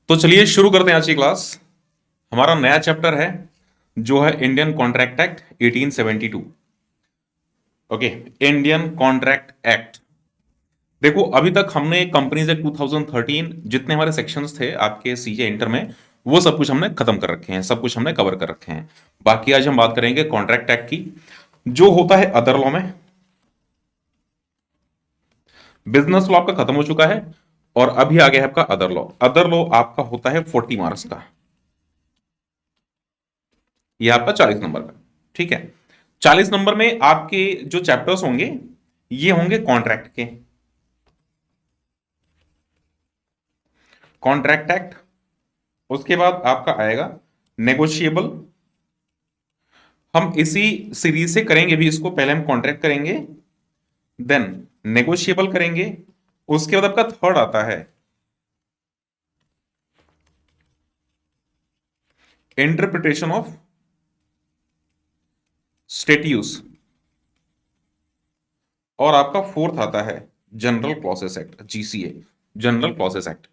तो चलिए शुरू करते हैं आज की क्लास। हमारा नया चैप्टर है जो है Indian contract act 1872। Okay, Indian contract act. देखो, अभी तक हमने कंपनीज एक्ट 2013 जितने हमारे सेक्शंस थे आपके सीए इंटर में, वो सब कुछ हमने खत्म कर रखे हैं, सब कुछ हमने कवर कर रखे हैं। बाकी आज हम बात करेंगे कॉन्ट्रैक्ट एक्ट की, जो होता है अदर लॉ में। बिजनेस लॉ आपका खत्म हो चुका है और अभी आ गया है आपका अदर लॉ। अदर लॉ आपका होता है 40 मार्क्स का, ये आपका 40 नंबर का। ठीक है, 40 नंबर में आपके जो चैप्टर्स होंगे ये होंगे कॉन्ट्रैक्ट के। कॉन्ट्रैक्ट एक्ट, उसके बाद आपका आएगा नेगोशिएबल। हम इसी सीरीज से करेंगे भी इसको, पहले हम कॉन्ट्रैक्ट करेंगे देन नेगोशिएबल करेंगे। उसके बाद आपका थर्ड आता है इंटरप्रिटेशन ऑफ स्टेट्यूस और आपका फोर्थ आता है general clauses act, GCA, general clauses act.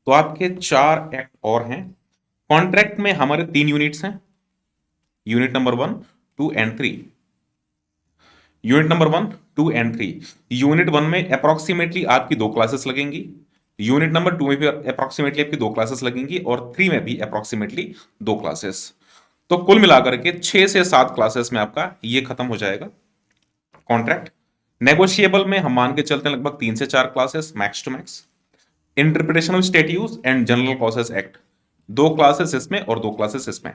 तो आपके चार एक्ट और हैं। कॉन्ट्रैक्ट में हमारे 3 यूनिट्स हैं, unit number 1, 2 and 3। Unit number 1, 2 and 3। Unit 1 में अप्रोक्सीमेटली आपकी 2 क्लासेस लगेंगी, यूनिट नंबर 2 में भी अप्रोक्सीमेटली आपकी 2 क्लासेस लगेंगी और 3 में भी अप्रोक्सीमेटली 2 क्लासेस। तो कुल मिलाकर के 6 से 7 क्लासेस में आपका ये खत्म हो जाएगा कॉन्ट्रैक्ट। नेगोशिएबल में हम मान के चलते हैं लगभग 3 से 4 classes max to max. Interpretation of statutes and general clauses act, 2 classes इसमें और 2 क्लासेस इसमें।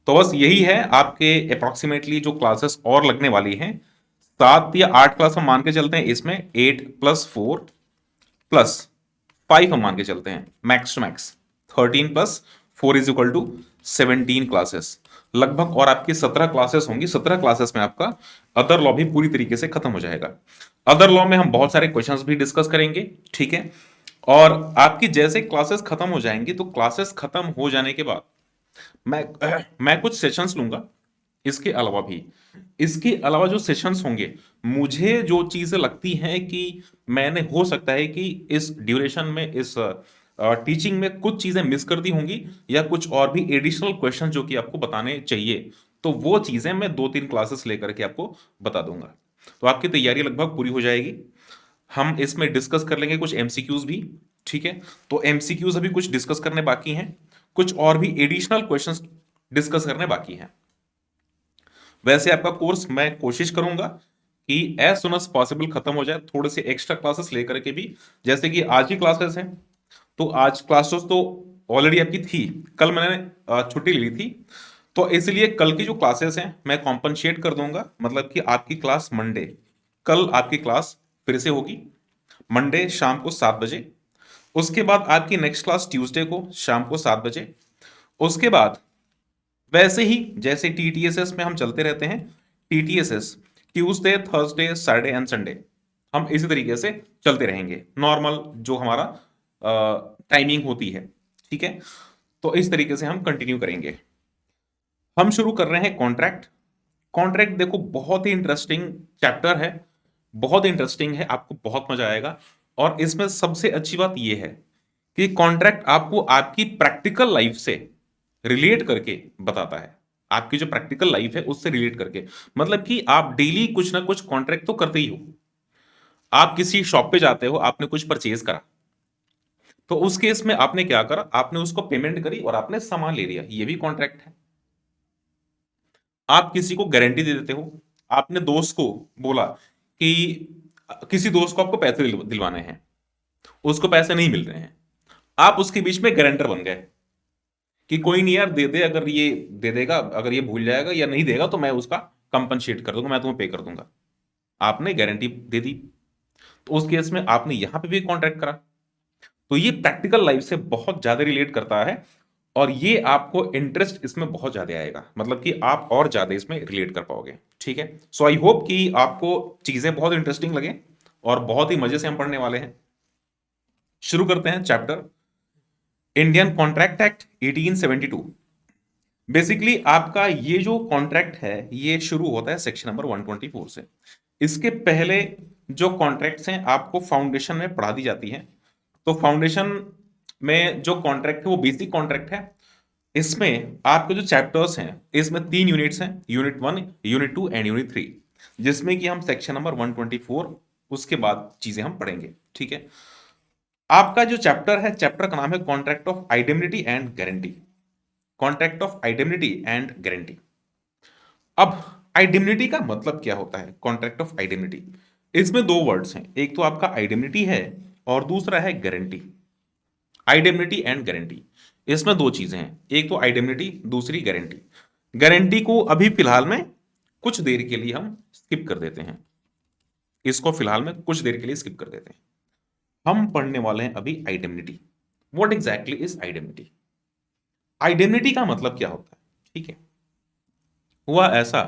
तो बस यही है आपके अप्रोक्सीमेटली जो क्लासेस और लगने वाली हैं। 7 या 8 क्लास हम मान के चलते हैं इसमें, 8+4+5 हम मान के चलते हैं मैक्स टू मैक्स। 13+4=17 क्लासेस लगभग, और आपकी 17 क्लासेस होंगी। 17 क्लासेस में आपका अदर लॉ भी पूरी तरीके से खत्म हो जाएगा। अदर लॉ में हम बहुत सारे क्वेश्चंस भी डिस्कस करेंगे, ठीक है। और आपकी जैसे क्लासेस खत्म हो जाएंगी, तो क्लासेस खत्म हो जाने के बाद मैं मैं कुछ सेशंस लूंगा इसके अलावा भी। इसके अलावा जो सेशंस होंगे, मुझे जो चीजें लगती हैं कि मैंने हो सकता है कि इस ड्यूरेशन में, इस टीचिंग में कुछ चीजें मिस कर दी होंगी, या कुछ और भी एडिशनल क्वेश्चन जो कि आपको बताने चाहिए, तो वो चीजें मैं 2-3 क्लासेस लेकर के आपको बता दूंगा। तो आपकी तैयारी लगभग पूरी हो जाएगी। हम इसमें डिस्कस कर लेंगे कुछ एमसीक्यूज भी, ठीक है। तो एमसीक्यूज अभी कुछ डिस्कस करने बाकी हैं, कुछ और भी एडिशनल क्वेश्चंस डिस्कस करने बाकी हैं। वैसे आपका कोर्स मैं कोशिश करूंगा कि एज सुन एज पॉसिबल खत्म हो जाए, थोड़े से एक्स्ट्रा क्लासेस लेकर के भी। जैसे कि आज की क्लासेस हैं, तो आज क्लासेस तो ऑलरेडी आपकी थी, कल मैंने छुट्टी ली थी, तो इसलिए कल की जो क्लासेस हैं मैं कॉम्पनसेट कर दूंगा। मतलब कि आपकी क्लास मंडे, कल आपकी क्लास फिर से होगी मंडे शाम को 7 बजे। उसके बाद आपकी नेक्स्ट क्लास ट्यूसडे को शाम को 7 बजे। उसके बाद वैसे ही जैसे टीटीएसएस में हम चलते रहते हैं, T T S S Tuesday, Thursday, Saturday and Sunday, हम इसी तरीके से चलते रहेंगे। नॉर्मल जो हमारा टाइमिंग होती है, ठीक है। तो इस तरीके से हम कंटिन्यू करेंगे। हम शुरू कर रहे हैं कॉन्ट्रैक्ट। कॉन्ट्रैक्ट देखो बहुत ही इंटरेस्टिंग चैप्टर है, बहुत इंटरेस्टिंग है, आपको बहुत मजा आएगा। और इसमें सबसे अच्छी बात यह है कि कॉन्ट्रैक्ट आपको आपकी प्रैक्टिकल लाइफ से रिलेट करके बताता है। आपकी जो प्रैक्टिकल लाइफ है उससे रिलेट करके, मतलब कि आप डेली कुछ ना कुछ कॉन्ट्रैक्ट तो करते ही हो। आप किसी शॉप पे जाते हो, आपने कुछ परचेज करा, तो उस केस में आपने क्या करा, आपने उसको पेमेंट करी और आपने सामान ले लिया, ये भी कॉन्ट्रैक्ट है। आप किसी को गारंटी दे देते हो, आपने दोस्त को बोला कि किसी दोस्त को आपको पैसे दिलवाने हैं, उसको पैसे नहीं मिल रहे हैं, आप उसके बीच में गारंटर बन गए कि कोई नहीं यार, दे दे, अगर ये दे देगा, अगर ये भूल जाएगा या नहीं देगा तो मैं उसका कंपनसेट कर दूंगा, मैं तुम्हें पे कर दूंगा। आपने गारंटी दे दी, तो उस केस में आपने यहां पे भी कॉन्ट्रैक्ट करा। तो ये प्रैक्टिकल लाइफ से बहुत ज्यादा रिलेट करता है, और ये आपको इंटरेस्ट इसमें बहुत ज्यादा आएगा, मतलब कि आप और ज्यादा इसमें रिलेट कर पाओगे, ठीक है। सो आई होप कि आपको चीजें बहुत इंटरेस्टिंग लगे और बहुत ही मजे से हम पढ़ने वाले हैं। शुरू करते हैं chapter Indian contract act 1872। Basically आपका ये जो कॉन्ट्रैक्ट है ये शुरू होता है सेक्शन नंबर 124 से। इसके पहले जो कॉन्ट्रैक्ट्स हैं आपको फाउंडेशन में पढ़ा दी जाती है। तो फाउंडेशन में जो कॉन्ट्रैक्ट है वो बेसिक कॉन्ट्रैक्ट है। इसमें आपके जो चैप्टर्स हैं, इसमें 3 यूनिट्स हैं, यूनिट 1, यूनिट 2 एंड यूनिट 3, जिसमें कि हम सेक्शन नंबर 124 उसके बाद चीजें हम पढ़ेंगे। ठीक है, आपका जो चैप्टर है, चैप्टर का नाम है contract of identity and guarantee. Contract of identity and guarantee. अब आइडेंटिटी का मतलब क्या होता है? कॉन्ट्रैक्ट ऑफ आइडेंटिटी, इसमें दो वर्ड्स हैं, एक तो आपका आइडेंटिटी है और दूसरा है गारंटी। आइडेंटिटी एंड गारंटी, इसमें दो चीजें हैं, एक तो आइडेंटिटी, दूसरी गारंटी। गारंटी को अभी फिलहाल में कुछ देर के लिए हम स्किप कर देते हैं, इसको फिलहाल में कुछ देर के लिए स्किप कर देते हैं। हम पढ़ने वाले हैं अभी identity. What exactly is identity? Identity का मतलब क्या होता है? ठीक है, हुआ ऐसा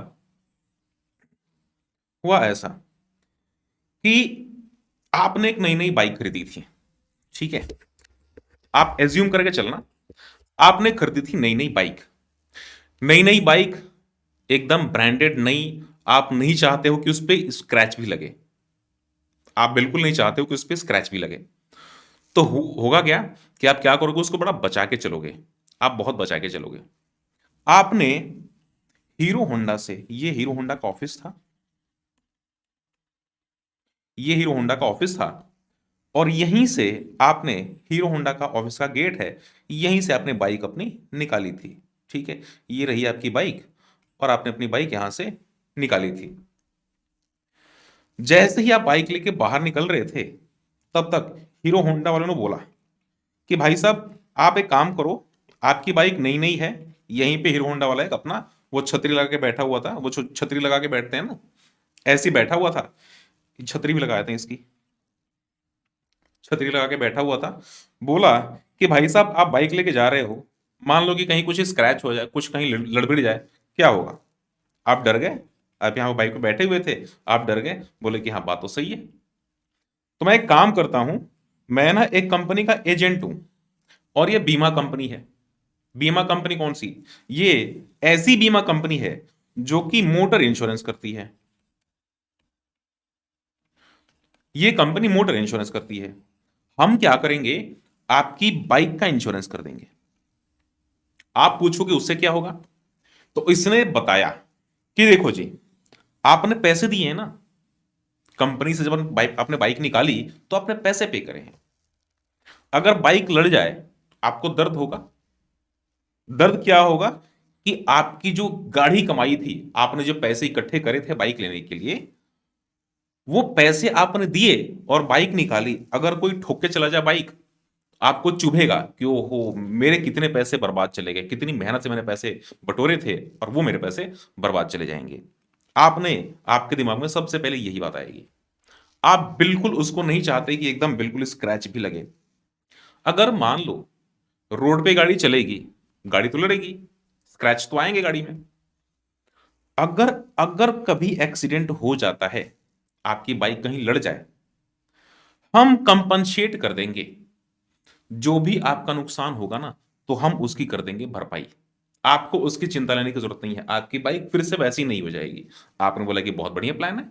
हुआ ऐसा कि आपने एक नई नई बाइक खरीदी थी। ठीक है, आप एज्यूम करके चलना, आपने खरीदी थी नई नई बाइक। नई नई बाइक एकदम ब्रांडेड नई, आप नहीं चाहते हो कि उस पे स्क्रैच भी लगे, आप बिल्कुल नहीं चाहते हो कि उस पे स्क्रैच भी लगे। तो होगा क्या कि आप क्या करोगे, उसको बड़ा बचा के चलोगे, आप बहुत बचा के चलोगे। आपने हीरो होंडा से, ये हीरो होंडा का ऑफिस था, ये हीरो होंडा का ऑफिस था, और यहीं से आपने, हीरो होंडा का ऑफिस का गेट है, यहीं से आपने बाइक अपनी निकाली थी। ठीक है, ये रही आपकी बाइक, और आपने अपनी बाइक यहां से निकाली थी। जैसे ही आप बाइक लेके बाहर निकल रहे थे, तब तक हीरो होंडा वालों ने बोला कि भाई साहब आप एक काम करो, आपकी बाइक नई नई है, यहीं पे हीरो होंडा वाला एक अपना वो छतरी लगा के बैठा हुआ था, वो छतरी लगा के बैठते हैं ना, ऐसे ही बैठा हुआ था, छतरी भी लगाए थे इसकी, छतरी लगा के बैठा हुआ था। बोला कि भाई साहब आप बाइक लेके जा रहे हो, मान लो कि कहीं कुछ स्क्रैच हो जाए, कुछ कहीं लड़बड़ जाए, क्या होगा? आप डर गए, आप यहाँ बाइक पे बैठे हुए थे, आप डर गए, बोले कि हाँ बात तो सही है। तो मैं एक काम करता हूं, मैं ना एक कंपनी का एजेंट हूं, और ये बीमा कंपनी है। बीमा कंपनी कौन सी? ये ऐसी बीमा कंपनी है जो कि मोटर इंश्योरेंस करती है। ये कंपनी मोटर इंश्योरेंस करती है। हम क्या करेंगे, आपकी बाइक का इंश्योरेंस कर देंगे। आप पूछोगे उससे क्या होगा? तो इसने बताया कि देखो जी, आपने पैसे दिए हैं ना कंपनी से, जब बाइक आपने बाइक निकाली तो आपने पैसे पे करे हैं। अगर बाइक लड़ जाए आपको दर्द होगा। दर्द क्या होगा कि आपकी जो गाढ़ी कमाई थी, आपने जो पैसे इकट्ठे करे थे बाइक लेने के लिए, वो पैसे आपने दिए और बाइक निकाली, अगर कोई ठोक के चला जाए बाइक, आपको चुभेगा कि ओहो मेरे कितने पैसे बर्बाद चले गए, कितनी मेहनत से मैंने पैसे बटोरे थे और वो मेरे पैसे बर्बाद चले जाएंगे। आपने, आपके दिमाग में सबसे पहले यही बात आएगी। आप बिल्कुल उसको नहीं चाहते कि एकदम बिल्कुल स्क्रैच भी लगे। अगर मान लो रोड पे गाड़ी चलेगी, गाड़ी तो लड़ेगी, स्क्रैच तो आएंगे गाड़ी में। अगर अगर कभी एक्सीडेंट हो जाता है, आपकी बाइक कहीं लड़ जाए, हम कंपनसेट कर देंगे। जो भी आपका नुकसान होगा ना, तो हम उसकी कर देंगे भरपाई। आपको उसकी चिंता लेने की जरूरत नहीं है, आपकी बाइक फिर से वैसी नहीं हो जाएगी। आपने बोला कि बहुत बढ़िया प्लान है,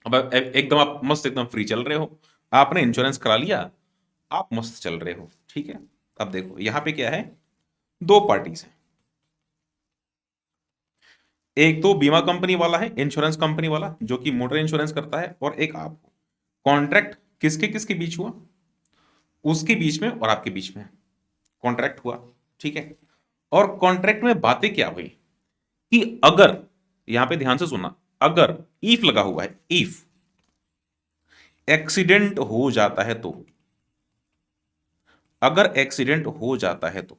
अब एकदम आप मस्त एकदम फ्री चल रहे हो, आपने इंश्योरेंस करा लिया, आप मस्त चल रहे हो। ठीक है, अब देखो यहां पे क्या है, दो पार्टीज हैं, एक तो बीमा कंपनी वाला है, इंश्योरेंस कंपनी वाला जो कि मोटर इंश्योरेंस करता है, और एक आप। कॉन्ट्रैक्ट किसके किसके बीच हुआ? उसके बीच में और आपके बीच में कॉन्ट्रैक्ट हुआ। ठीक है, और कॉन्ट्रैक्ट में बातें क्या हुई कि अगर, यहां पे ध्यान से सुनना, अगर इफ लगा हुआ है, इफ एक्सीडेंट हो जाता है तो, अगर एक्सीडेंट हो जाता है तो,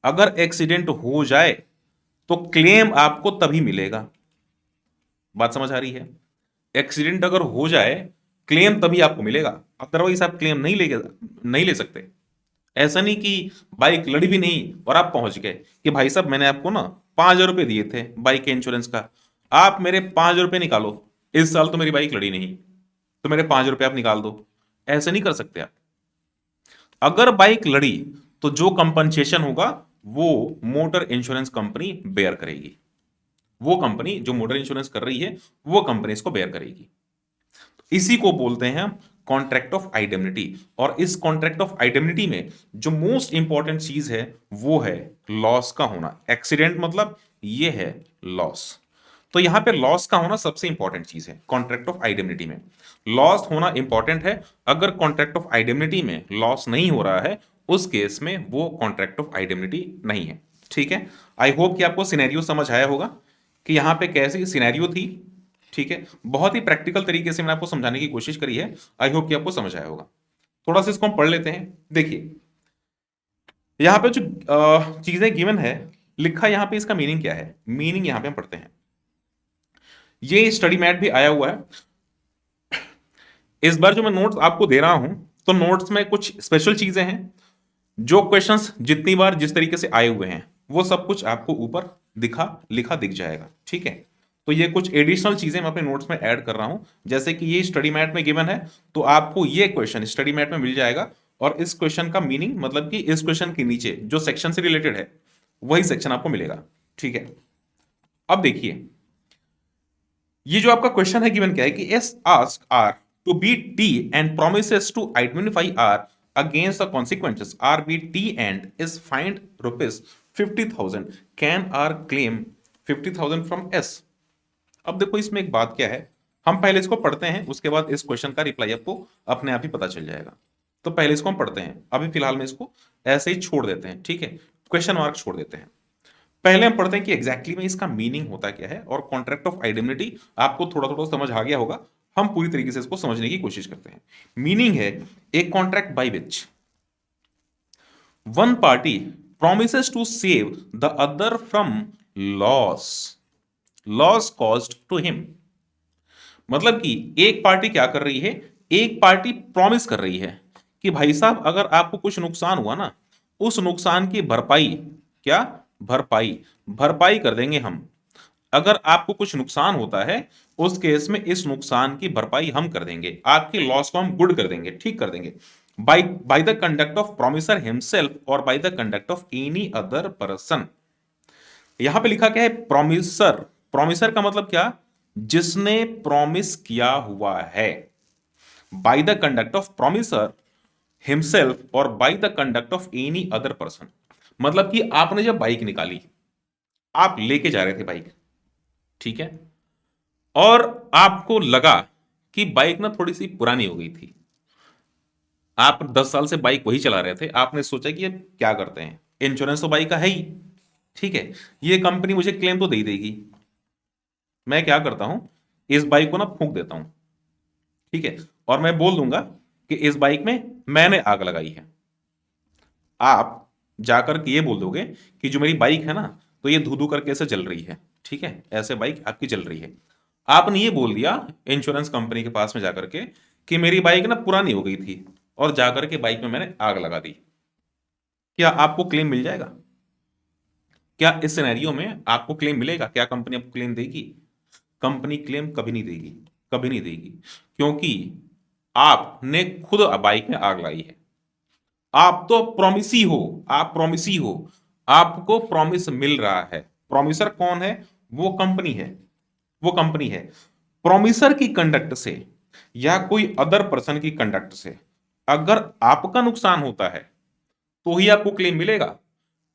अगर एक्सीडेंट हो जाए तो क्लेम आपको तभी मिलेगा। बात समझ आ रही है? एक्सीडेंट अगर हो जाए, क्लेम तभी आपको मिलेगा, अदरवाइज आप क्लेम नहीं ले सकते। ऐसा नहीं कि बाइक लड़ी भी नहीं और आप पहुंच गए कि भाई साहब मैंने आपको ना 5,000 रुपए दिए थे बाइक के इंश्योरेंस का, आप मेरे 5,000 रुपए निकालो, इस साल तो मेरी बाइक लड़ी नहीं, तो मेरे 5,000 रुपए आप निकाल दो। ऐसे नहीं कर सकते आप। अगर बाइक लड़ी तो जो कंपनसेशन होगा वो मोटर इंश्योरेंस कंपनी बेयर करेगी। वो कंपनी जो मोटर इंश्योरेंस कर रही है, वो कंपनी इसको बेयर करेगी। इसी को बोलते हैं हम कॉन्ट्रैक्ट ऑफ आइडेंटिटी। और इस कॉन्ट्रैक्ट ऑफ आइडेंटिटी में जो मोस्ट इंपॉर्टेंट चीज है वो है लॉस का होना। एक्सीडेंट मतलब ये है लॉस। तो यहां पे लॉस का होना सबसे इंपॉर्टेंट चीज है कॉन्ट्रैक्ट ऑफ आइडेंटिटी में। लॉस होना इंपॉर्टेंट है। अगर कॉन्ट्रैक्ट ऑफ आइडेंटिटी में लॉस नहीं हो रहा है उस केस में वो कॉन्ट्रैक्ट ऑफ आइडेंटिटी नहीं है। ठीक है, आई होप कि आपको सिनेरियो समझ आया होगा कि यहां पे कैसी सिनेरियो थी। ठीक है, बहुत ही प्रैक्टिकल तरीके से मैंने आपको समझाने की कोशिश करी है। आई होप कि आपको समझ आया होगा। थोड़ा सा इसको हम पढ़ लेते हैं। देखिए यहां पे जो चीजें गिवन है लिखा, यहां पे इसका मीनिंग क्या है, मीनिंग यहां पे हम पढ़ते हैं। ये स्टडी मैट भी आया हुआ है। इस बार जो मैं नोट्स आपको दे रहा हूं तो नोट्स में कुछ स्पेशल चीजें हैं। जो क्वेश्चंस जितनी बार जिस तरीके से आए हुए हैं वो सब कुछ आपको ऊपर लिखा दिख जाएगा। ठीक है, तो ये कुछ एडिशनल चीजें मैं अपने नोट्स में ऐड कर रहा हूं। जैसे कि ये स्टडी मैट में गिवन है तो आपको ये क्वेश्चन स्टडी मैट में मिल जाएगा और इस क्वेश्चन का मीनिंग मतलब कि इस क्वेश्चन के नीचे जो सेक्शन से रिलेटेड है वही सेक्शन आपको मिलेगा। ठीक है, अब देखिए ये जो आपका क्वेश्चन है गिवन क्या है कि S ask R to beat T and promises to identify R against the consequences R beat T and is fined rupees 50,000, can R claim 50,000 from S? अब देखो इसमें एक बात क्या है, हम पहले इसको पढ़ते हैं उसके बाद इस क्वेश्चन का रिप्लाई आपको अपने आप ही पता चल जाएगा। तो पहले इसको हम पढ़ते हैं, अभी फिलहाल में इसको ऐसे ही छोड़ देते हैं। ठीक है, क्वेश्चन मार्क छोड़ देते हैं। पहले हम पढ़ते हैं कि एग्जैक्टली में इसका मीनिंग होता क्या है और कॉन्ट्रैक्ट ऑफ आइडेंटिटी आपको थोड़ा थोड़ा समझ आ गया होगा। हम पूरी तरीके से इसको समझने की कोशिश करते हैं। मीनिंग है a contract by which one party promises to save the other from loss caused to him। मतलब कि एक पार्टी क्या कर रही है, एक पार्टी प्रॉमिस कर रही है कि भाई साहब अगर आपको कुछ नुकसान हुआ ना उस नुकसान की भरपाई, क्या भरपाई, भरपाई कर देंगे हम। अगर आपको कुछ नुकसान होता है उस केस में इस नुकसान की भरपाई हम कर देंगे, आपकी लॉस को हम गुड कर देंगे, ठीक कर देंगे। By the conduct of promisor himself और by the conduct of any other person. यहां पे लिखा क्या है, प्रोमिसर। प्रोमिसर का मतलब क्या, जिसने प्रॉमिस किया हुआ है। By the conduct of promisor himself और by the conduct of any other person. मतलब कि आपने जब बाइक निकाली, आप लेके जा रहे थे बाइक, ठीक है, और आपको लगा कि बाइक ना थोड़ी सी पुरानी हो गई थी। आप 10 साल से बाइक वही चला रहे थे, आपने सोचा कि ये क्या करते हैं, इंश्योरेंस तो बाइक का है ही, ठीक है, ये कंपनी मुझे क्लेम तो दे देगी। मैं क्या करता हूं, इस बाइक को ना फूंक देता हूं, ठीक है, और मैं बोल दूंगा कि इस बाइक में मैंने आग लगाई है। आप जाकर के ये बोल दोगे कि जो मेरी बाइक है ना तो ये धू धू करके ऐसे जल रही है, ठीक है, ऐसे बाइक आपकी जल रही है। आपने ये बोल दिया इंश्योरेंस कंपनी के पास में जाकर के कि मेरी बाइक ना पुरानी हो गई थी और जाकर के बाइक में मैंने आग लगा दी। क्या आपको क्लेम मिल जाएगा? क्या इस सिनेरियो में आपको क्लेम मिलेगा? क्या कंपनी आपको क्लेम देगी? कंपनी क्लेम कभी नहीं देगी, कभी नहीं देगी, क्योंकि आपने खुद बाइक में आग लगाई है। आप तो प्रॉमिसी हो, आप प्रॉमिसी हो, आपको प्रॉमिस मिल रहा है। प्रॉमिसर कौन है? वो कंपनी है, वो कंपनी है। प्रॉमिसर की कंडक्ट से या कोई अदर पर्सन की कंडक्ट से अगर आपका नुकसान होता है तो ही आपको क्लेम मिलेगा।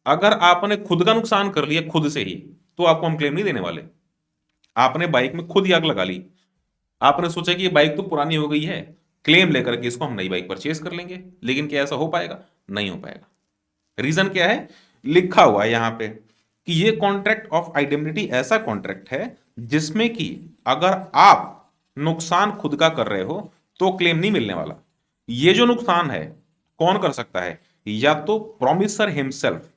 अगर आपने खुद का नुकसान कर लिया खुद से ही तो आपको हम क्लेम नहीं देने वाले। आपने बाइक में खुद ही आग लगा ली, आपने सोचा कि ये बाइक तो पुरानी हो गई है, क्लेम लेकर के इसको हम नई बाइक परचेज कर लेंगे, लेकिन क्या ऐसा हो पाएगा? नहीं हो पाएगा। रीजन क्या है? लिखा हुआ है यहां पे कि ये कॉन्ट्रैक्ट ऑफ आइडेंटिटी ऐसा कॉन्ट्रैक्ट है जिसमें कि अगर आप नुकसान खुद का कर रहे हो तो क्लेम नहीं मिलने वाला। ये जो नुकसान है कौन कर सकता है? या तो प्रोमिसर हिमसेल्फ,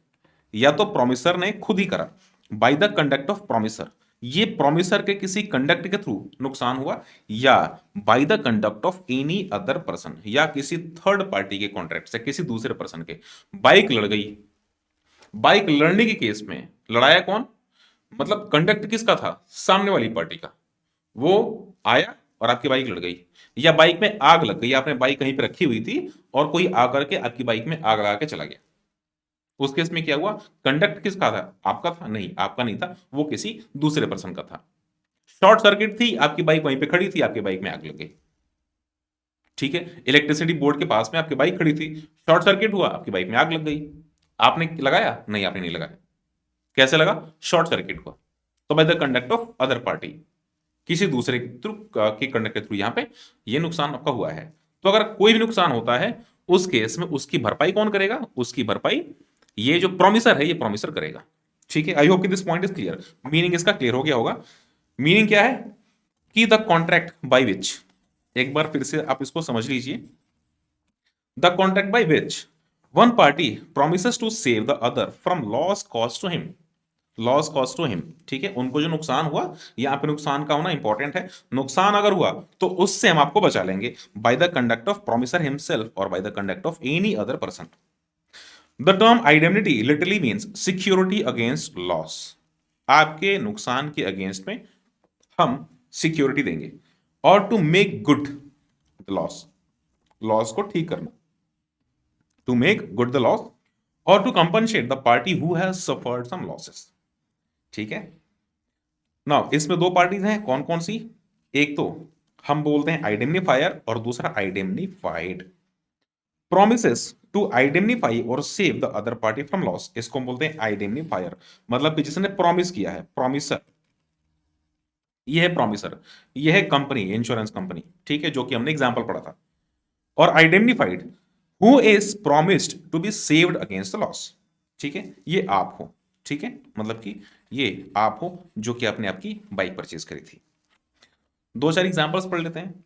या तो प्रोमिसर ने खुद ही करा bye the conduct of promisor, ये प्रोमिसर के किसी कंडक्ट के थ्रू नुकसान हुआ, या bye the conduct of any other person, या किसी थर्ड पार्टी के कॉन्ट्रैक्ट से किसी दूसरे पर्सन के। बाइक लड़ गई, बाइक लड़ने के केस में लड़ाया कौन? मतलब कंडक्ट किसका था? सामने वाली पार्टी का। वो आया और आपकी बाइक लड़ गई, या बाइक में आग लग गई, आपने बाइक कहीं पे रखी हुई थी और कोई आकर के आपकी बाइक में आग लगा के चला गया। उस केस में क्या हुआ? कंडक्ट किसका था? आपका था? नहीं, आपका नहीं था, वो किसी दूसरे पर्सन का था। शॉर्ट सर्किट थी, आपकी बाइक वहीं पे खड़ी थी, आपकी बाइक में आग लग गई। ठीक है, इलेक्ट्रिसिटी बोर्ड के पास में आपकी बाइक खड़ी थी, शॉर्ट सर्किट हुआ, आपकी बाइक में आग लग गई, आपने लगाया? नहीं, आपने नहीं लगाया। कैसे लगा? शॉर्ट सर्किट हुआ। तो bye the conduct of other party, किसी दूसरे के थ्रू, के कंडक्ट के थ्रू यहां पे ये नुकसान आपका हुआ है। तो अगर कोई भी नुकसान होता है उस केस में उसकी भरपाई कौन करेगा? उसकी भरपाई ये जो प्रॉमिसर है ये प्रॉमिसर करेगा। ठीक है, आई होप कि this point is clear, meaning इसका क्लियर हो गया होगा। मीनिंग क्या है कि द कॉन्ट्रैक्ट बाय विच, एक बार फिर से आप इसको समझ लीजिए, the contract by which one party promises to save the other from loss caused to him, loss caused to him. ठीक है, उनको जो नुकसान हुआ, यहां पे नुकसान का होना इंपॉर्टेंट है, नुकसान अगर हुआ तो उससे हम आपको बचा लेंगे by the conduct of promisor himself और by the conduct of any other person. The term identity literally means security against loss, आपके नुकसान के अगेंस्ट में हम सिक्योरिटी देंगे, और to make good the loss, loss को ठीक करना, to make good the loss, और to compensate the party who has suffered some losses. ठीक है, नाउ इसमें दो पार्टीज हैं, कौन कौन सी? एक तो हम बोलते हैं आइडेंटिफायर और दूसरा आइडेंटिफाइड। प्रोमिसेस टू आइडेंटिफाई और save the other party from loss, इसको हम बोलते हैं आइडेंटिफायर, मतलब कि जिसने प्रॉमिस किया है, प्रॉमिसर, ये है प्रॉमिसर, ये है कंपनी, इंश्योरेंस कंपनी, ठीक है, जो कि हमने एग्जांपल पढ़ा था। और identified who is promised to be saved against the loss, ठीक है, ये आप हो। ठीक है, मतलब कि ये आप हो जो कि आपने आपकी बाइक परचेज करी थी। दो चार एग्जांपल्स पढ़ लेते हैं।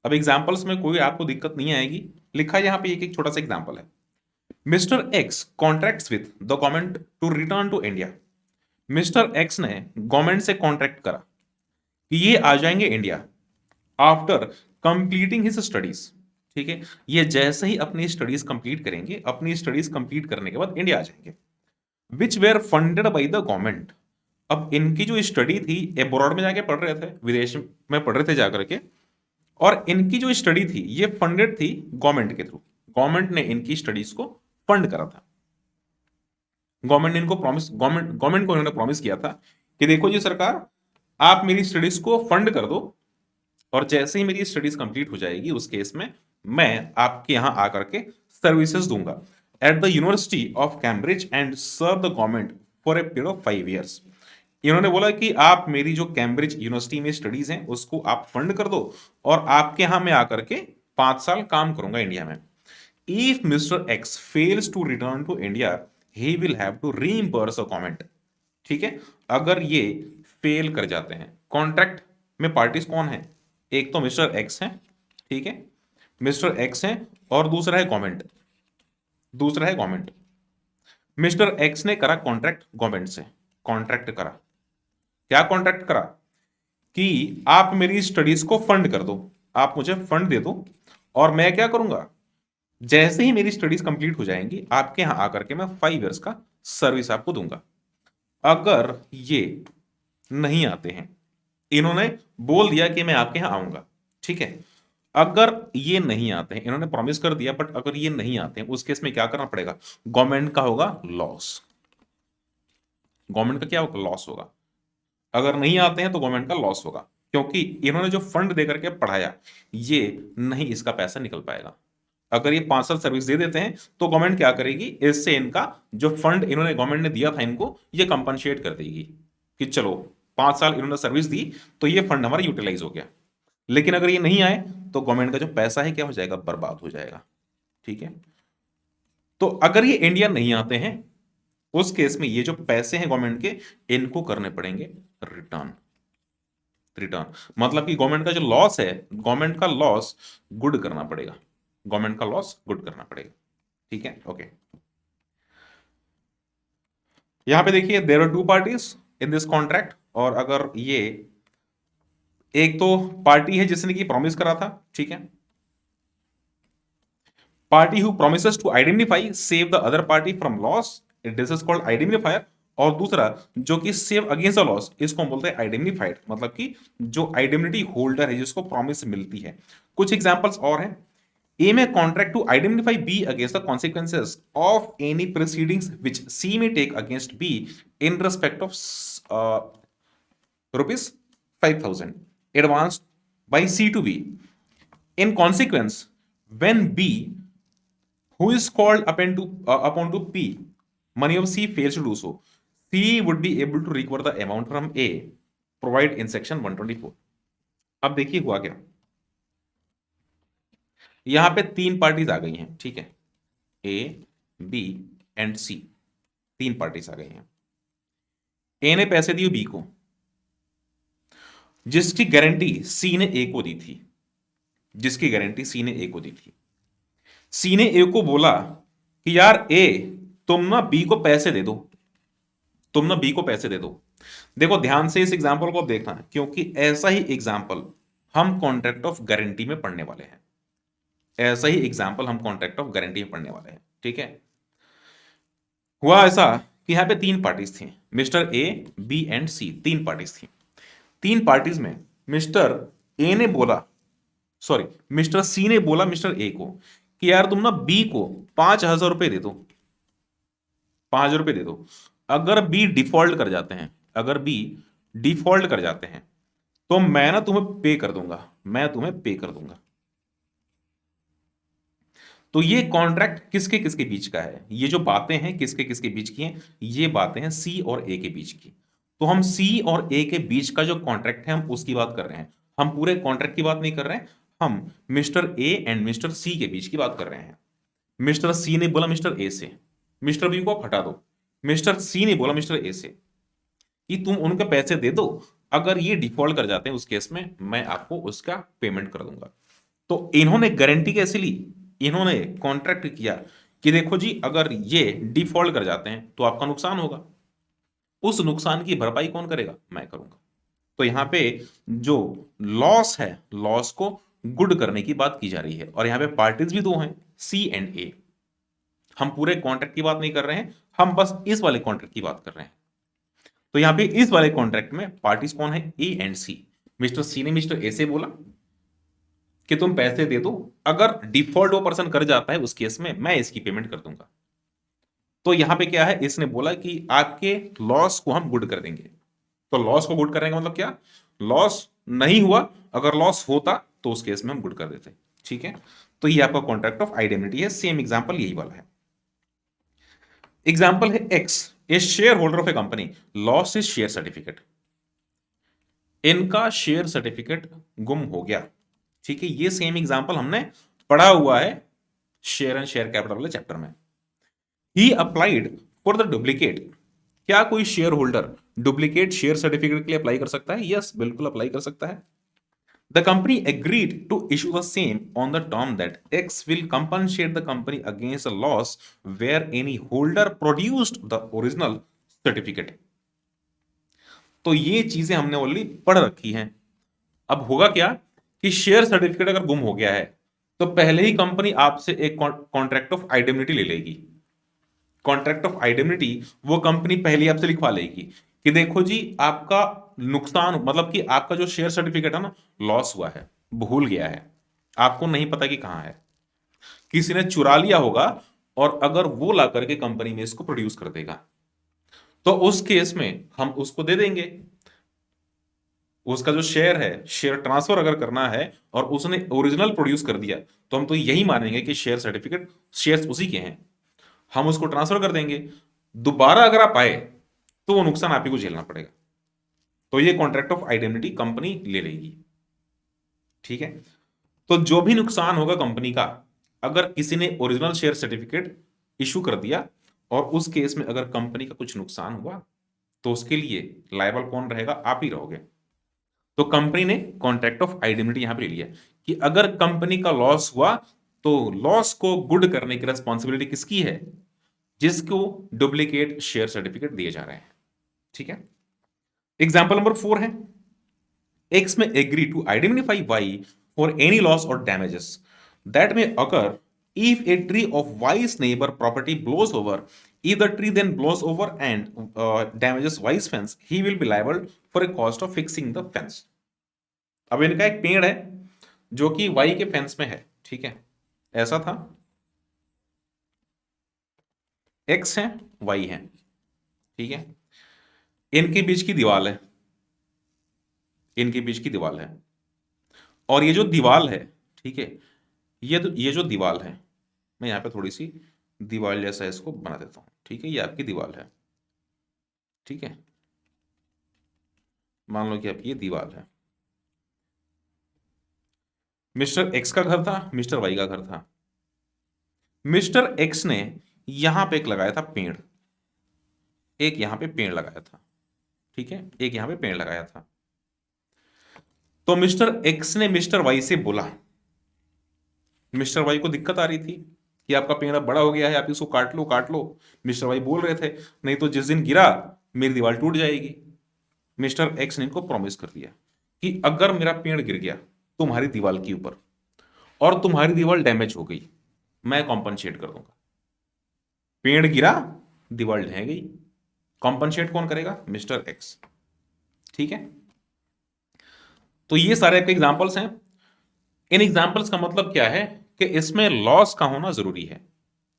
अब एग्जांपल्स में कोई आपको दिक्कत नहीं आएगी, लिखा है यहां पे एक एक छोटा सा एग्जांपल है। Mister X contracts with the government to return to India, mister X ने गवर्नमेंट से कॉन्ट्रैक्ट करा कि ये आ जाएंगे India after completing his studies. ठीक है, ये जैसे ही अपनी स्टडीज कंप्लीट करेंगे, अपनी स्टडीज कंप्लीट करने के बाद इंडिया आ जाएंगे, which were funded by the government. अब इनकी जो स्टडी थी, अब्रॉड में जाके पढ़ रहे थे, विदेश में पढ़ रहे थे जाकर के, और इनकी जो स्टडी थी ये फंडेड थी गवर्नमेंट के थ्रू, गवर्नमेंट ने इनकी स्टडीज को फंड करा था। गवर्नमेंट ने इनको प्रॉमिस, गवर्नमेंट को इन्होंने प्रॉमिस किया था कि देखो जी सरकार, आप मेरी स्टडीज को फंड कर दो, और जैसे ही मेरी स्टडीज कंप्लीट हो जाएगी उस केस में मैं आपके यहां आकर के सर्विसेज दूंगा at the university of Cambridge and serve the government for a period of 5 years। इन्होंने बोला कि आप मेरी जो कैम्ब्रिज यूनिवर्सिटी में स्टडीज हैं उसको आप फंड कर दो, और आपके यहां मैं आकर के 5 साल काम करूंगा इंडिया में। If mister X fails to return to India he will have to reimburse the government. ठीक है, अगर ये फेल कर जाते हैं, कॉन्ट्रैक्ट में पार्टीज कौन है? एक तो मिस्टर एक्स है, ठीक है, मिस्टर एक्स है, और दूसरा है गवर्नमेंट, दूसरा है गवर्नमेंट। मिस्टर एक्स ने करा कॉन्ट्रैक्ट गवर्नमेंट से, कॉन्ट्रैक्ट करा, क्या कॉन्ट्रैक्ट करा? कि आप मेरी स्टडीज को फंड कर दो, आप मुझे फंड दे दो, और मैं क्या करूंगा, जैसे ही मेरी स्टडीज कंप्लीट हो जाएंगी आपके यहां आकर के मैं 5 years का सर्विस आपको दूंगा। अगर ये नहीं आते हैं, इन्होंने बोल दिया कि मैं आपके यहां आऊंगा, ठीक है, अगर ये नहीं आते हैं, इन्होंने प्रॉमिस कर दिया, बट अगर ये नहीं आते हैं उस केस में क्या करना पड़ेगा? गवर्नमेंट का होगा लॉस, गवर्नमेंट का क्या होगा? लॉस होगा। अगर नहीं आते हैं तो गवर्नमेंट का लॉस होगा, क्योंकि इन्होंने जो फंड देकर के पढ़ाया ये नहीं, इसका पैसा निकल पाएगा। अगर ये 5 साल सर्विस दे देते हैं तो गवर्नमेंट क्या करेगी, इससे इनका जो फंड इन्होंने, गवर्नमेंट ने दिया था इनको, ये कंपनसेट कर देगी कि चलो 5 साल इन्होंने सर्विस दी तो ये फंड हमारा यूटिलाइज हो गया। लेकिन अगर ये नहीं आए तो गवर्नमेंट का जो पैसा है क्या हो जाएगा? बर्बाद हो जाएगा। ठीक है, तो अगर ये इंडिया नहीं आते हैं उस केस में ये जो पैसे हैं गवर्नमेंट के, इनको करने पड़ेंगे रिटर्न। रिटर्न मतलब कि गवर्नमेंट का जो लॉस है, गवर्नमेंट का लॉस गुड करना पड़ेगा, गवर्नमेंट का लॉस गुड करना पड़ेगा। ठीक है, ओके। यहां पे देखिए there are two parties in this contract, और अगर ये एक तो पार्टी है जिसने की प्रॉमिस करा था, ठीक है, party who promises to identify save the other party from loss, this is called identifier. और दूसरा जो कि सेव अगेंस्ट द लॉस, इसको हम बोलते हैं आइडेंटिफाइड, मतलब कि जो आइडेंटिटी होल्डर है जिसको प्रॉमिस मिलती है। कुछ एग्जांपल्स और हैं। A may contract to identify B against the consequences of any proceedings which C may take against B in respect of rupees 5,000 advanced by C to B in consequence when B who is called upon to pay money of C fails to do so, C would be able to recover the amount from A provide in section 124. अब देखिए हुआ क्या, यहां पे तीन parties आ गई हैं, ठीक है, ए बी एंड सी, तीन पार्टीज आ गई हैं। ए ने पैसे दिए बी को, जिसकी गारंटी सी ने ए को दी थी, जिसकी गारंटी सी ने ए को दी थी। सी ने ए को बोला कि यार ए, तुम ना बी को पैसे दे दो, तुम ना बी को पैसे दे दो। देखो ध्यान से इस एग्जांपल को देखना है, क्योंकि ऐसा ही एग्जांपल हम कॉन्ट्रैक्ट ऑफ गारंटी में पढ़ने वाले हैं, ऐसा ही एग्जांपल हम कॉन्ट्रैक्ट ऑफ गारंटी में पढ़ने वाले हैं, ठीक है। हुआ ऐसा कि यहां पे तीन पार्टीज थी, मिस्टर ए बी एंड सी, तीन पार्टीज थी। तीन पार्टीज में मिस्टर ए ने बोला, सॉरी मिस्टर सी ने बोला मिस्टर ए को कि यार तुम ना बी को 5,000 रुपए दे दो, 5,000 रुपए दे दो। अगर बी डिफॉल्ट कर जाते हैं, अगर बी डिफॉल्ट कर जाते हैं तो मैं ना तुम्हें पे कर दूंगा, मैं तुम्हें पे कर दूंगा। तो ये कॉन्ट्रैक्ट किसके किसके बीच का है, ये जो बातें हैं किसके किसके बीच की हैं, ये बातें हैं सी और ए के बीच की। तो हम सी और ए के बीच का जो कॉन्ट्रैक्ट है हम उसकी बात कर रहे हैं, हम पूरे कॉन्ट्रैक्ट की बात नहीं कर रहे हैं, हम मिस्टर ए एंड मिस्टर सी के बीच की बात कर रहे हैं। मिस्टर सी ने बोला मिस्टर ए से मिस्टर बी को आप हटा दो, मिस्टर सी ने बोला मिस्टर ए से कि तुम उनके पैसे दे दो, अगर ये डिफॉल्ट कर जाते हैं उस केस में मैं आपको उसका पेमेंट कर दूंगा। तो इन्होंने गारंटी कैसे ली, इन्होंने कॉन्ट्रैक्ट किया कि देखो जी अगर ये डिफॉल्ट कर जाते हैं तो आपका नुकसान होगा, उस नुकसान की भरपाई कौन करेगा, मैं करूंगा। तो यहां पे जो लॉस है, लॉस को गुड करने की बात की जा रही है, और यहां पे पार्टीज भी दो हैं, सी एंड ए। हम पूरे कॉन्ट्रैक्ट की बात नहीं कर रहे हैं, हम बस इस वाले कॉन्ट्रैक्ट की बात कर रहे हैं। तो यहां पे इस वाले कॉन्ट्रैक्ट में पार्टीज कौन है, ए एंड सी। मिस्टर सी ने मिस्टर ए से बोला कि तुम पैसे दे दो, अगर डिफॉल्ट वो पर्सन कर जाता है उस केस में मैं इसकी पेमेंट कर दूंगा। तो यहां पे क्या है, इसने बोला कि आपके लॉस को हम गुड कर देंगे। तो लॉस को गुड करेंगे मतलब क्या, लॉस नहीं हुआ, अगर लॉस होता तो उस केस में हम गुड कर देते, ठीक है। तो ये आपका कॉन्ट्रैक्ट ऑफ आइडेंटिटी है, सेम एग्जांपल यही वाला है। एग्जांपल है x, A share holder of A company lost his share certificate, इनका शेयर सर्टिफिकेट गुम हो गया, ठीक है। ये सेम एग्जांपल हमने पढ़ा हुआ है शेयर एंड शेयर कैपिटल वाले चैप्टर में। ही अप्लाइड फॉर द डुप्लीकेट, क्या कोई share holder duplicate share certificate के लिए अप्लाई कर सकता है, यस बिल्कुल अप्लाई कर सकता है। The company agreed to issue the same on the term that X will compensate the company against a loss where any holder produced the original certificate. तो ये चीजें हमने ऑलरेडी पढ़ रखी हैं। अब होगा क्या कि शेयर सर्टिफिकेट अगर गुम हो गया है तो पहले ही कंपनी आपसे एक कॉन्ट्रैक्ट ऑफ आइडेंटिटी ले लेगी। कॉन्ट्रैक्ट ऑफ आइडेंटिटी वो कंपनी पहले आपसे लिखवा लेगी कि देखो जी आपका नुकसान, मतलब कि आपका जो शेयर सर्टिफिकेट है ना, लॉस हुआ है, भूल गया है, आपको नहीं पता कि कहां है, किसी ने चुरा लिया होगा, और अगर वो ला करके कंपनी में इसको प्रोड्यूस कर देगा तो उस केस में हम उसको दे देंगे। उसका जो शेयर है, शेयर ट्रांसफर अगर करना है और उसने ओरिजिनल प्रोड्यूस कर दिया तो हम तो यही मानेंगे कि शेयर सर्टिफिकेट, शेयर्स उसी के हैं, हम उसको ट्रांसफर कर देंगे। दोबारा अगर आप आए तो वो नुकसान आप ही को झेलना पड़ेगा। तो ये कॉन्ट्रैक्ट ऑफ आइडेंटिटी कंपनी ले लेगी, ठीक है। तो जो भी नुकसान होगा कंपनी का, अगर किसी ने ओरिजिनल शेयर सर्टिफिकेट इशू कर दिया और उस केस में अगर कंपनी का कुछ नुकसान हुआ तो उसके लिए लायबल कौन रहेगा, आप ही रहोगे। तो कंपनी ने कॉन्ट्रैक्ट ऑफ आइडेंटिटी यहां पर ले लिया कि अगर कंपनी का लॉस हुआ तो लॉस को गुड करने की रेस्पॉन्सिबिलिटी किसकी है, जिसको डुप्लीकेट शेयर सर्टिफिकेट दिए जा रहे हैं, ठीक है। एग्जाम्पल नंबर 4 है, X may agree to identify Y for any loss और damages that may occur if a tree of Y's neighbor property blows over, if the tree then blows over and damages Y's fence, he will be liable for a cost of fixing the fence. अब इनका एक पेड़ है जो कि Y के fence में है, ठीक है, ऐसा था, X है Y है, ठीक है, इनके बीच की दीवार है, इनके बीच की दीवार है, और ये जो दीवार है, ठीक है। ये जो दीवार है, मैं यहाँ पे थोड़ी सी दीवार जैसा इसको बना देता हूँ, ठीक है। ये आपकी दीवार है, ठीक है। मान लो कि आपकी ये दीवार है। मिस्टर एक्स का घर था, मिस्टर वाई का घर था। मिस्टर एक्स ने यहां पे एक लगाया था पेड़, एक यहां पे पेड़ लगाया था, ठीक है, एक यहां पे पेड़ लगाया था। तो मिस्टर एक्स ने मिस्टर वाई से बोला, मिस्टर वाई को दिक्कत आ रही थी कि आपका पेड़ अब बड़ा हो गया है, आप इसको काट लो काट लो। मिस्टर वाई बोल रहे थे नहीं तो जिस दिन गिरा मेरी दीवार टूट जाएगी। मिस्टर एक्स ने इनको प्रॉमिस कर दिया कि अगर मेरा पेड़ गिर गया तुम्हारी दीवार के ऊपर और तुम्हारी दीवार डैमेज हो गई, मैं कॉम्पनसेट कर दूंगा। पेड़ गिरा, दीवार ढह गई, कॉम्पनसेट कौन करेगा? मिस्टर एक्स, ठीक है। तो ये सारे आपके एग्जांपल्स हैं। इन एग्जांपल्स का मतलब क्या है कि इसमें लॉस का होना जरूरी है,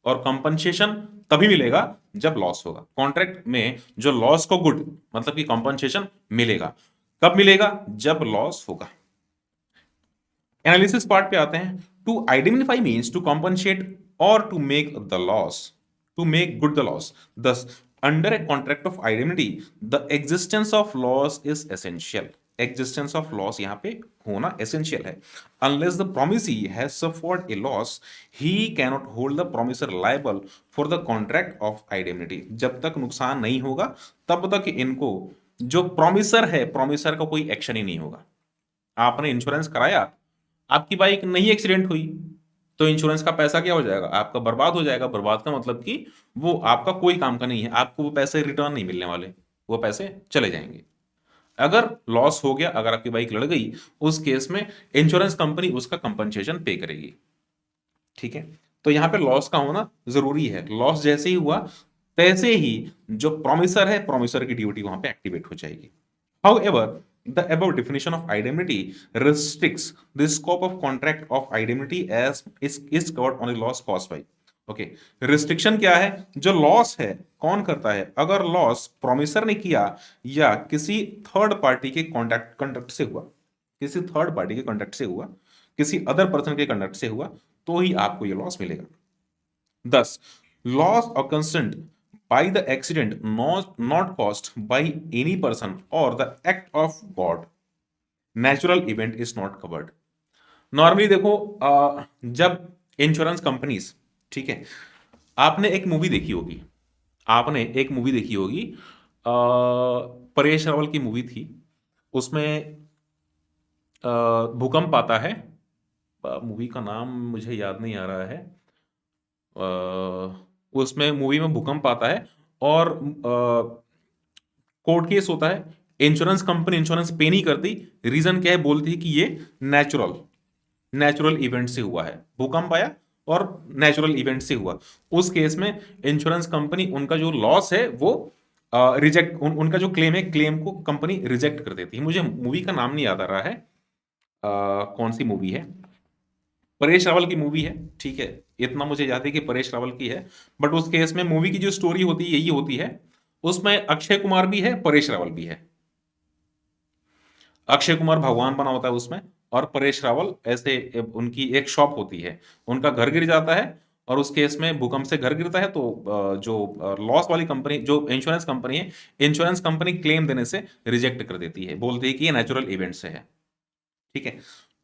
और कंपनसेशन तभी मिलेगा जब लॉस होगा। कॉन्ट्रैक्ट में जो लॉस को गुड मतलब कि कंपनसेशन मिलेगा, कब मिलेगा? जब लॉस होगा। एनालिसिस पार्ट पे आते हैं। To identify means to compensate और to make the loss, to make good the loss. Thus under a contract of identity the existence of loss is essential. Existence of loss यहां पे होना essential है। Unless the promisee has suffered a loss he cannot hold the promisor liable for the contract of identity. जब तक नुकसान नहीं होगा तब तक इनको, जो प्रोमिसर है, प्रोमिसर का कोई एक्शन ही नहीं होगा। आपने इंश्योरेंस कराया, आपकी बाइक नहीं एक्सीडेंट हुई, तो इंश्योरेंस का पैसा क्या हो जाएगा? आपका बर्बाद हो जाएगा। बर्बाद का मतलब कि वो आपका कोई काम का नहीं है, आपको वो पैसे रिटर्न नहीं मिलने वाले, वो पैसे चले जाएंगे। अगर लॉस हो गया, अगर आपकी बाइक लड़ गई, उस केस में इंश्योरेंस कंपनी उसका कंपनसेशन पे करेगी, ठीक है। तो यहां पे लॉस का होना जरूरी है। लॉस जैसे ही हुआ तैसे ही जो प्रॉमिसर है, प्रॉमिसर की ड्यूटी वहां पे एक्टिवेट हो जाएगी। However, the above definition of indemnity restricts the scope of contract of indemnity as is covered only loss caused by। Okay, restriction क्या है? जो लॉस है कौन करता है? अगर लॉस प्रोमिसर ने किया या किसी थर्ड पार्टी के कॉन्ट्रैक्ट कंडक्ट से हुआ, किसी थर्ड पार्टी के कंडक्ट से हुआ, किसी अदर पर्सन के कंडक्ट से हुआ, तो ही आपको ये लॉस मिलेगा। 10 loss or consent by the accident not caused by any person or the act of God, natural event is not covered। Normally देखो, जब इंश्योरेंस कंपनीज, ठीक है, आपने एक मूवी देखी होगी, आपने एक मूवी देखी होगी, परेश रावल की मूवी थी। उसमें भूकंप आता है, मूवी का नाम मुझे याद नहीं आ रहा है। उसमें मूवी में भूकंप आता है और कोर्ट केस होता है। इंश्योरेंस कंपनी इंश्योरेंस पे नहीं करती। रीजन क्या है? बोलती है कि ये नेचुरल नेचुरल इवेंट से हुआ है, भूकंप आया और नेचुरल इवेंट से हुआ। उस केस में इंश्योरेंस कंपनी उनका जो लॉस है वो रिजेक्ट, उनका जो क्लेम है, क्लेम को कंपनी रिजेक्ट कर देती है। मुझे मूवी का नाम नहीं याद आ रहा है, कौन सी मूवी है, परेश रावल की मूवी है, ठीक है। इतना मुझे याद है कि परेश रावल की है। बट उस केस में मूवी की जो स्टोरी होती है यही होती है। उसमें अक्षय कुमार भी है, परेश रावल भी है। अक्षय कुमार भगवान बना होता है उसमें, और परेश रावल ऐसे, उनकी एक शॉप होती है, उनका घर गिर जाता है और उस केस में भूकंप से घर गिरता है, तो जो लॉस वाली कंपनी, जो इंश्योरेंस कंपनी है, इंश्योरेंस कंपनी क्लेम देने से रिजेक्ट कर देती है, बोलती है कि ये नेचुरल इवेंट से है, ठीक है।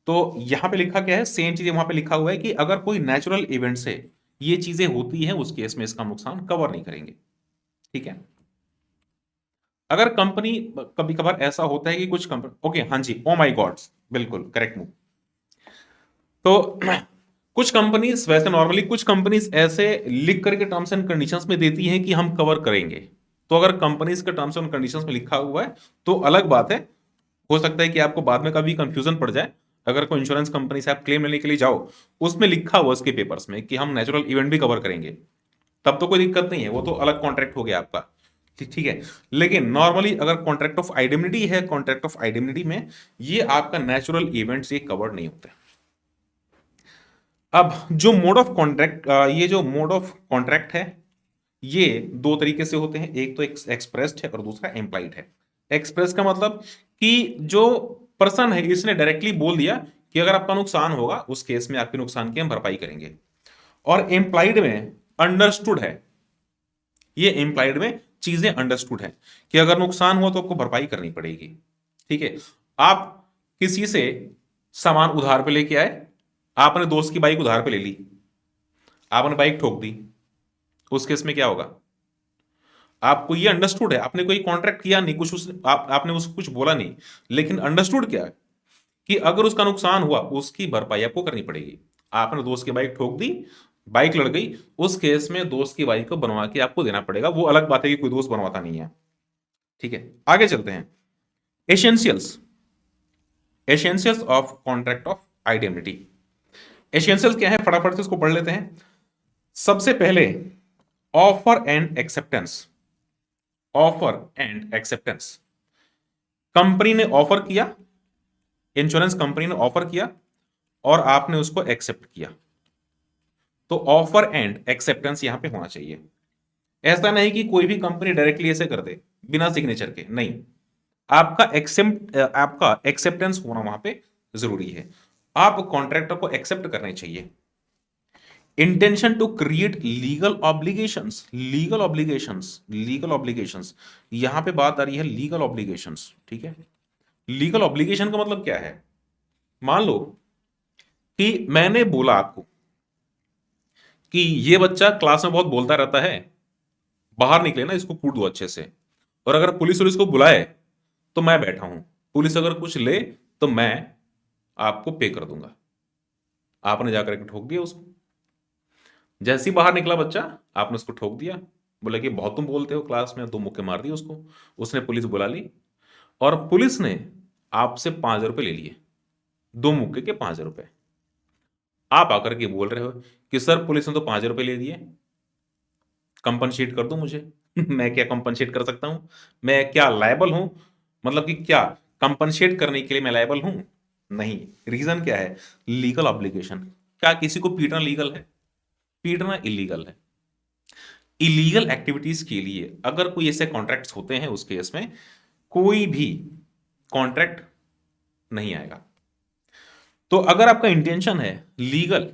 तो यहां पे लिखा क्या है? सेम चीजें वहां पे लिखा हुआ है कि अगर कोई नेचुरल इवेंट से ये चीजें होती हैं, उस केस में इसका नुकसान कवर नहीं करेंगे, ठीक है। अगर कंपनी, कभी कभार ऐसा होता है कि कुछ कंपनी, ओके हाँ जी, ओ माय गॉड, बिल्कुल करेक्ट मूव। तो कुछ कंपनीज, वैसे नॉर्मली कुछ कंपनीज ऐसे लिख करके टर्म्स एंड कंडीशंस में देती हैं कि हम कवर करेंगे। तो अगर कंपनीज के टर्म्स एंड कंडीशंस में लिखा हुआ है तो अलग बात है, हो सकता है कि आपको बाद में कभी कंफ्यूजन पड़ जाए। अगर कोई इंश्योरेंस कंपनी से आप क्लेम लेने के लिए जाओ, उसमें लिखा हुआ उसके पेपर्स में कि हम नेचुरल इवेंट भी कवर करेंगे, तब तो कोई दिक्कत नहीं है, वो तो अलग कॉन्ट्रैक्ट हो गया आपका, ठीक ठीक है। लेकिन नॉर्मली अगर कॉन्ट्रैक्ट ऑफ आइडेंटिटी है, कॉन्ट्रैक्ट ऑफ आइडेंटिटी में ये आपका नेचुरल इवेंट से कवर नहीं होते। अब जो मोड ऑफ कॉन्ट्रैक्ट, ये जो मोड ऑफ कॉन्ट्रैक्ट है, ये दो तरीके से होते हैं। एक तो एक्सप्रेस्ड है और दूसरा एम्प्लाइड है। एक्सप्रेस का मतलब कि जो पर्सन है इसने डायरेक्टली बोल दिया कि अगर आपका नुकसान होगा उस केस में आपके नुकसान की हम भरपाई करेंगे। और इम्प्लाइड में अंडरस्टूड है, ये इम्प्लाइड में चीजें अंडरस्टूड है कि अगर नुकसान हुआ तो आपको भरपाई करनी पड़ेगी। ठीक है, आप किसी से सामान उधार पे लेके आए, आपने दोस्त की बाइक उधार पे ले ली, आपने बाइक ठोक दी, उस केस में क्या होगा? आपको ये अंडरस्टूड है, आपने कोई कॉन्ट्रैक्ट किया नहीं, कुछ आपने उसको कुछ बोला नहीं, लेकिन अंडरस्टूड क्या है कि अगर उसका नुकसान हुआ उसकी भरपाई आपको करनी पड़ेगी। आपने दोस्त की बाइक ठोक दी, बाइक लड़ गई, उस केस में दोस्त की बाइक को बनवा के आपको देना पड़ेगा। वो अलग बात है कि कोई दोस्त बनवाता नहीं है। ठीक है, आगे चलते हैं। Essentials, essentials of contract of identity. Essentials क्या है, फटाफट से इसको पढ़ लेते हैं। सबसे पहले offer and acceptance, offer and acceptance. Company ने ऑफर किया, इंश्योरेंस कंपनी ने ऑफर किया और आपने उसको एक्सेप्ट किया, तो ऑफर एंड एक्सेप्टेंस यहां पे होना चाहिए। ऐसा नहीं कि कोई भी कंपनी डायरेक्टली ऐसे कर दे बिना सिग्नेचर के, नहीं, आपका एक्सेप्टेंस होना वहां पे जरूरी है। आप कॉन्ट्रैक्टर को एक्सेप्ट करने चाहिए। Intention to create legal obligations, legal obligations, legal obligations, यहां पे बात आ रही है लीगल ऑब्लिगेशंस। ठीक है, लीगल ऑब्लिगेशन का मतलब क्या है? मान लो कि मैंने बोला आपको कि ये बच्चा क्लास में बहुत बोलता रहता है, बाहर निकले ना इसको कूट दो अच्छे से, और अगर पुलिस को बुलाए तो मैं बैठा हूं, पुलिस अगर कुछ ले तो मैं आपको पे कर दूंगा। आपने जाकर के ठोक दिया उसको, जैसे ही बाहर निकला बच्चा आपने उसको ठोक दिया, बोले कि बहुत तुम बोलते हो क्लास में, दो मुक्के मार दिए उसको। उसने पुलिस बुला ली और पुलिस ने आपसे 5,000 रुपये ले लिए, दो मुक्के के 5,000 रुपये। आप आकर के बोल रहे हो कि सर पुलिस ने तो 5,000 रुपये ले दिए, कंपनसेट कर दो मुझे। मैं क्या कंपनसेट कर सकता हूं? मैं क्या लायबल हूं? मतलब कि क्या कंपनसेट करने के लिए मैं लायबल हूं? नहीं। रीजन क्या है? Legal obligation. क्या किसी को पीटना लीगल है? पीटना इलीगल है। इलीगल एक्टिविटीज के लिए अगर कोई ऐसे कॉन्ट्रैक्ट्स होते हैं उस केस में कोई भी कॉन्ट्रैक्ट नहीं आएगा। तो अगर आपका इंटेंशन है लीगल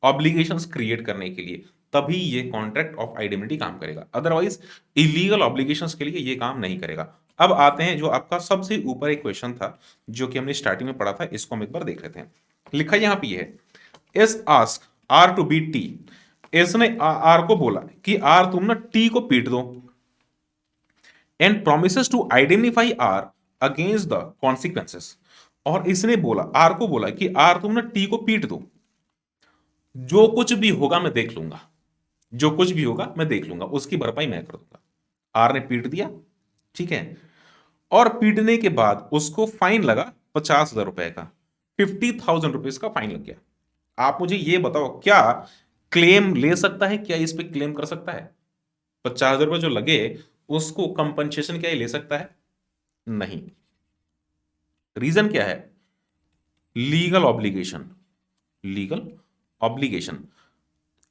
ऑब्लिगेशंस क्रिएट करने के लिए, तभी ये कॉन्ट्रैक्ट ऑफ आइडेंटिटी काम करेगा, अदरवाइज इलीगल ऑब्लिगेशंस के लिए ये काम नहीं करेगा। अब आते हैं जो आपका सबसे ऊपर एक क्वेश्चन था जो कि हमने स्टार्टिंग में पढ़ा था, इसको हम एक बार देख लेते हैं। लिखा यहां पे है, S ask R to beat T. इसने आर को बोला कि आर तुम ना टी को पीट दो, and promises to identify R against the consequences. और इसने बोला, आर को बोला कि आर तुम ना टी को पीट दो, जो कुछ भी होगा मैं देख लूंगा, जो कुछ भी होगा मैं देख लूंगा, उसकी भरपाई मैं कर दूंगा। आर ने पीट दिया, ठीक है, और पीटने के बाद उसको फाइन लगा 50,000 रुपए का, 50,000 रुपीज का फाइन लग गया। आप मुझे ये बताओ, क्या क्लेम ले सकता है? क्या इस पे क्लेम कर सकता है? 50,000 रुपए जो लगे उसको कंपनसेशन क्या ये ले सकता है? नहीं। रीजन क्या है? Legal obligation, legal obligation,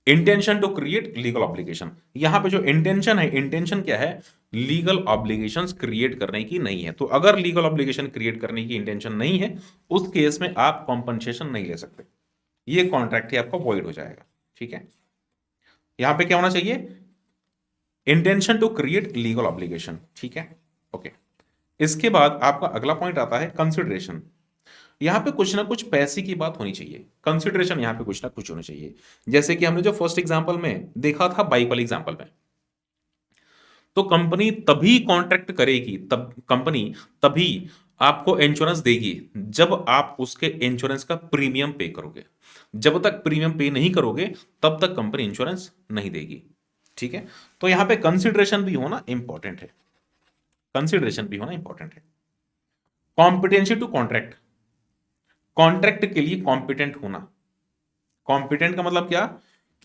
intention to create legal obligation. यहां पे जो इंटेंशन है, इंटेंशन क्या है? लीगल ऑब्लिगेशंस क्रिएट करने की नहीं है। तो अगर लीगल ऑब्लिगेशन क्रिएट करने की इंटेंशन नहीं है उस केस में आप कॉम्पनसेशन नहीं ले सकते, ये कॉन्ट्रैक्ट ही आपका वॉइड हो जाएगा। ठीक है, यहां पे क्या होना चाहिए? Intention to create legal obligation. ठीक है, ओके। इसके बाद आपका अगला पॉइंट आता है कंसिडरेशन। यहां पे कुछ ना कुछ पैसे की बात होनी चाहिए, कंसिडरेशन यहां पे कुछ ना कुछ होना चाहिए। जैसे कि हमने जो फर्स्ट एग्जांपल में देखा था, बाइक वाले एग्जांपल में, तो कंपनी तभी कॉन्ट्रैक्ट करेगी, तब कंपनी तभी आपको इंश्योरेंस देगी जब आप उसके इंश्योरेंस का प्रीमियम पे करोगे। जब तक प्रीमियम पे नहीं करोगे तब तक कंपनी इंश्योरेंस नहीं देगी। ठीक है, तो यहां पे कंसिडरेशन भी होना इंपॉर्टेंट है, कंसिडरेशन भी होना इंपॉर्टेंट है। कॉम्पिटेंसी टू कॉन्ट्रैक्ट, कॉन्ट्रैक्ट के लिए कॉम्पिटेंट होना। कॉम्पिटेंट का मतलब क्या?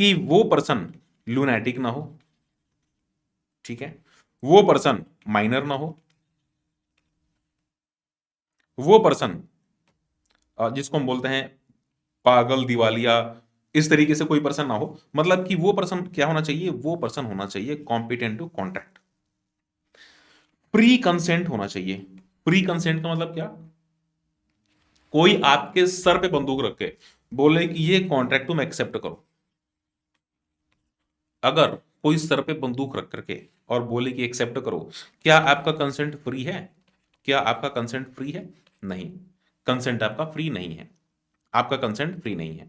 कि वो पर्सन लूनैटिक ना हो, ठीक है, वो पर्सन माइनर ना हो, वो पर्सन जिसको हम बोलते हैं पागल दिवालिया, इस तरीके से कोई पर्सन ना हो। मतलब कि वो पर्सन क्या होना चाहिए? वो पर्सन होना चाहिए competent to contract. Free consent होना चाहिए। प्री कंसेंट का मतलब क्या? कोई आपके सर पे बंदूक रख के बोले कि ये कॉन्ट्रैक्ट तुम एक्सेप्ट करो, अगर कोई सर पे बंदूक रख करके और बोले कि एक्सेप्ट करो, क्या आपका कंसेंट फ्री है? क्या आपका कंसेंट फ्री है? नहीं, कंसेंट आपका फ्री नहीं है, आपका कंसेंट फ्री नहीं है।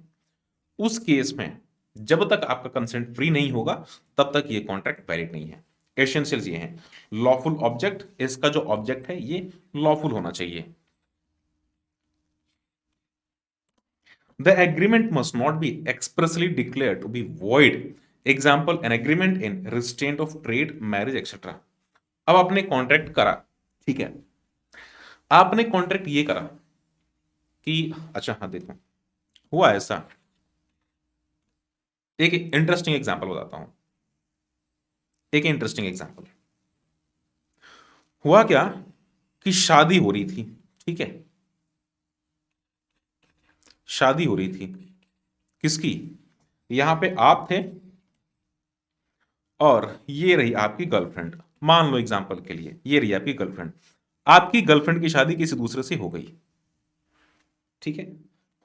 उस केस में जब तक आपका कंसेंट फ्री नहीं होगा तब तक ये कॉन्ट्रैक्ट वैलिड नहीं है। एसेंशियल्स ये हैं, लॉफुल ऑब्जेक्ट, इसका जो ऑब्जेक्ट है ये लॉफुल होना चाहिए। The agreement must not be expressly declared to be void. Example, an agreement in restraint of trade, marriage, etc. अब आपने कॉन्ट्रैक्ट करा, ठीक है, आपने कॉन्ट्रैक्ट ये करा कि अच्छा हाँ देखो हुआ ऐसा, एक इंटरेस्टिंग एग्जांपल बताता हूं, एक इंटरेस्टिंग एग्जांपल। हुआ क्या कि शादी हो रही थी, ठीक है, शादी हो रही थी, किसकी? यहां पे आप थे और ये रही आपकी गर्लफ्रेंड, मान लो एग्जांपल के लिए ये रही आपकी गर्लफ्रेंड। आपकी गर्लफ्रेंड की शादी किसी दूसरे से हो गई, ठीक है,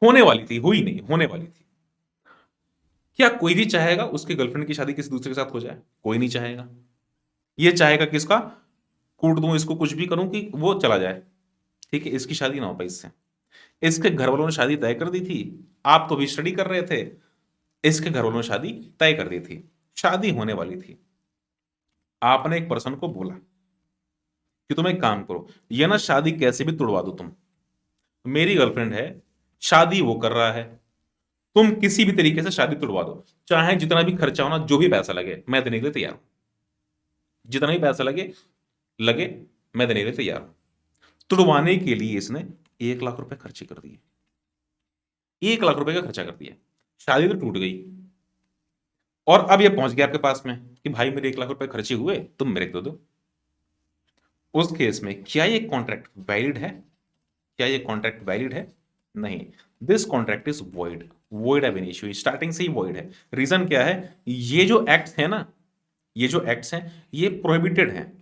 होने वाली थी, हुई नहीं, होने वाली थी। क्या कोई भी चाहेगा उसकी गर्लफ्रेंड की शादी किसी दूसरे के साथ हो जाए? कोई नहीं चाहेगा। ये चाहेगा किसका? कूट दूं इसको, कुछ भी करूं कि वो चला जाए, ठीक है, इसकी शादी ना हो पाई इससे। इसके घर वालों ने शादी तय कर दी थी, आप तो भी स्टडी कर रहे थे, इसके घर वालों ने शादी तय कर दी थी, शादी होने वाली थी। आपने एक पर्सन को बोला कि तुम एक काम करो, ये ना शादी कैसे भी तुड़वा दो, तुम, मेरी गर्लफ्रेंड है, शादी वो कर रहा है, तुम किसी भी तरीके से शादी तुड़वा दो, चाहे जितना भी खर्चा होना, जो भी पैसा लगे मैं देने के लिए तैयार हूं, जितना भी पैसा लगे लगे मैं देने के लिए तैयार हूं। तुड़वाने के लिए इसने 1 लाख रुपए खर्चे कर दिए, 1 लाख रुपए का खर्चा कर दिया, शादी तो टूट गई। और अब ये पहुंच गया आपके पास में कि भाई मेरे 1 लाख रुपए खर्चे हुए, तुम मेरे को दो। उस केस में क्या ये कॉन्ट्रैक्ट वैलिड है? क्या ये कॉन्ट्रैक्ट वैलिड है? नहीं, this contract is void, void एब इनिशियो, स्टार्टिंग से ही वॉइड है। रीजन क्या है? ये जो एक्ट्स है ना, ये जो एक्ट्स हैं ये प्रोहिबिटेड हैं,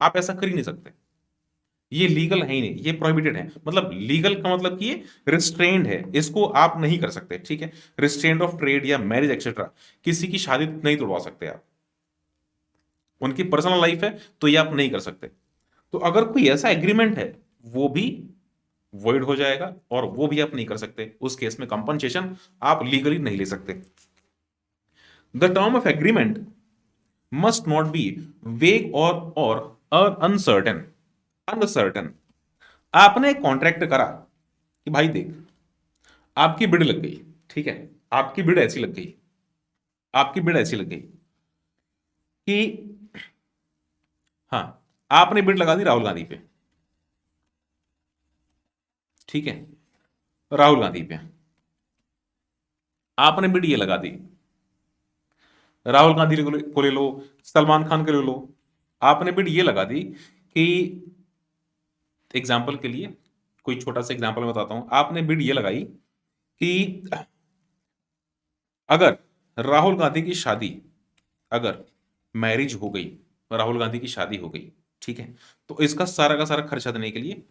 आप ऐसा कर ही नहीं सकते, ये लीगल है ही नहीं, ये प्रोहिबिटेड है। मतलब लीगल का मतलब कि ये रिस्ट्रेन्ड है, इसको आप नहीं कर सकते, ठीक है, रिस्ट्रेंट ऑफ ट्रेड या मैरिज एक्सेट्रा, किसी की शादी नहीं तोड़वा सकते आप, उनकी पर्सनल लाइफ है तो ये आप नहीं कर सकते। तो अगर कोई ऐसा एग्रीमेंट है वो भी वॉइड हो जाएगा और वो भी आप नहीं कर सकते, उस केस में कंपनसेशन आप लीगली नहीं ले सकते। The term of agreement must not be वेग और अनसर्टेन, अनसर्टेन। आपने कॉन्ट्रैक्ट करा कि भाई देख, आपकी बिड लग गई, ठीक है, आपकी बिड ऐसी लग गई, आपकी बिड ऐसी लग गई कि हाँ, आपने बिड लगा दी राहुल गांधी पे, ठीक है, राहुल गांधी पे आपने बिड ये लगा दी, राहुल गांधी को ले लो, सलमान खान को ले लो, आपने बिड ये लगा दी कि एग्जाम्पल के लिए कोई छोटा सा एग्जाम्पल मैं बताता हूं, आपने बिड ये लगाई कि अगर राहुल गांधी की शादी, अगर मैरिज हो गई, राहुल गांधी की शादी हो गई, ठीक है, तो इसका सारा का सारा खर्चा देने के लिए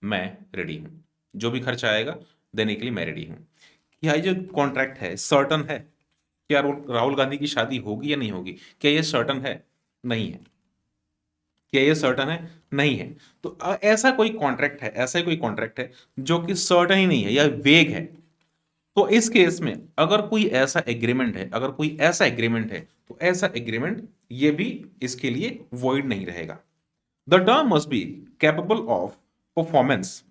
मैं रेडी हूं, जो भी खर्चा आएगा देने के लिए मैं रेडी हूं। क्या ये जो कॉन्ट्रैक्ट है सर्टन है? क्या राहुल गांधी की शादी होगी या नहीं होगी? क्या ये सर्टन है? नहीं है। क्या ये सर्टन है? नहीं है। तो ऐसा कोई कॉन्ट्रैक्ट है, ऐसा कोई कॉन्ट्रैक्ट है जो कि सर्टन ही नहीं है या वेग है, तो इस केस में अगर कोई ऐसा एग्रीमेंट है, अगर कोई ऐसा एग्रीमेंट है, तो ऐसा एग्रीमेंट ये भी इसके लिए वॉइड नहीं रहेगा। The term must be capable of performance,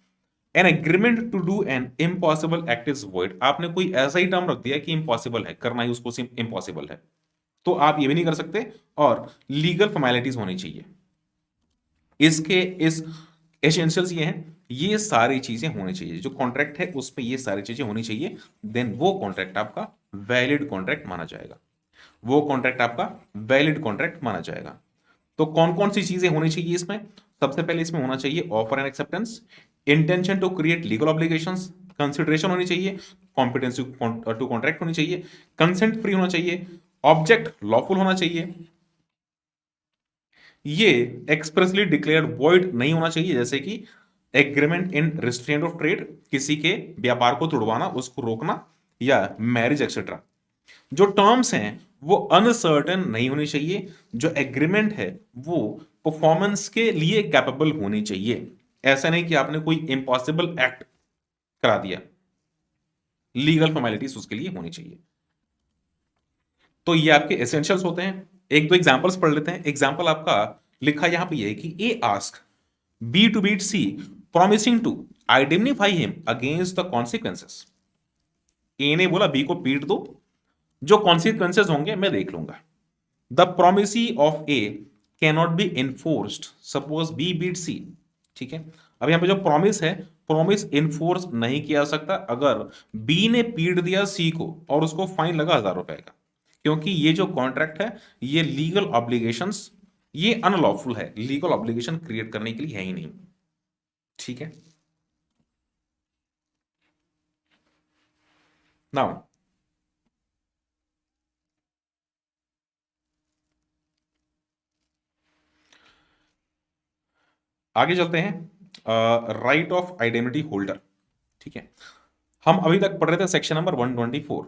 an agreement to do an impossible act is void. आपने कोई ऐसा ही टर्म रख दिया कि इम्पॉसिबल है करना, ही उसको इम्पॉसिबल है, तो आप ये भी नहीं कर सकते, और लीगल फॉर्मेलिटीज होनी चाहिए। इसके इस एसेंशियल्स ये हैं, ये सारी चीजें होनी चाहिए, जो कॉन्ट्रैक्ट है उसमें ये सारी चीजें होनी चाहिए, देन वो कॉन्ट्रैक्ट आपका वैलिड कॉन्ट्रैक्ट माना जाएगा, वो कॉन्ट्रैक्ट आपका वैलिड कॉन्ट्रैक्ट माना जाएगा। तो कौन कौन सी चीजें होनी चाहिए इसमें? सबसे पहले इसमें होना चाहिए offer and acceptance, intention to create legal obligations, consideration होनी चाहिए, कॉम्पिटेंस टू कॉन्ट्रैक्ट होनी चाहिए, कंसेंट फ्री होना चाहिए, ऑब्जेक्ट लॉफुल होना चाहिए, ये एक्सप्रेसली डिक्लेयर्ड वॉइड नहीं होना चाहिए, जैसे कि agreement in restraint of trade, किसी के व्यापार को तुड़वाना, उसको रोकना, या मैरिज एक्सेट्रा। जो टर्म्स हैं वो अनसर्टेन नहीं होनी चाहिए। जो एग्रीमेंट है वो परफॉर्मेंस के लिए कैपेबल होनी चाहिए। ऐसा नहीं कि आपने कोई इम्पॉसिबल एक्ट करा दिया, लीगल फॉर्मेलिटीज उसके लिए होनी चाहिए। तो ये आपके एसेंशियल्स होते हैं। एक दो एग्जांपल्स पढ़ लेते हैं। एग्जांपल आपका लिखा यहां पे ये है कि A ask B to beat C promising to identify him against the consequences. A ने बोला बी को पीट दो, जो कॉन्सिक्वेंसेस होंगे मैं देख लूंगा। The promisee of A can not be enforced suppose B beat C. ठीक है, अब यहां पे जो प्रॉमिस है, प्रॉमिस इन्फोर्स नहीं किया जा सकता अगर बी ने पीट दिया सी को और उसको फाइन लगा 1000 रुपए का, क्योंकि ये जो कॉन्ट्रैक्ट है ये लीगल ऑब्लिगेशंस, ये अनलॉफुल है, लीगल ऑब्लिगेशन क्रिएट करने के लिए है ही नहीं। ठीक है, नाउ आगे चलते हैं। Right of identity holder. ठीक है, हम अभी तक पढ़ रहे थे सेक्शन नंबर 124।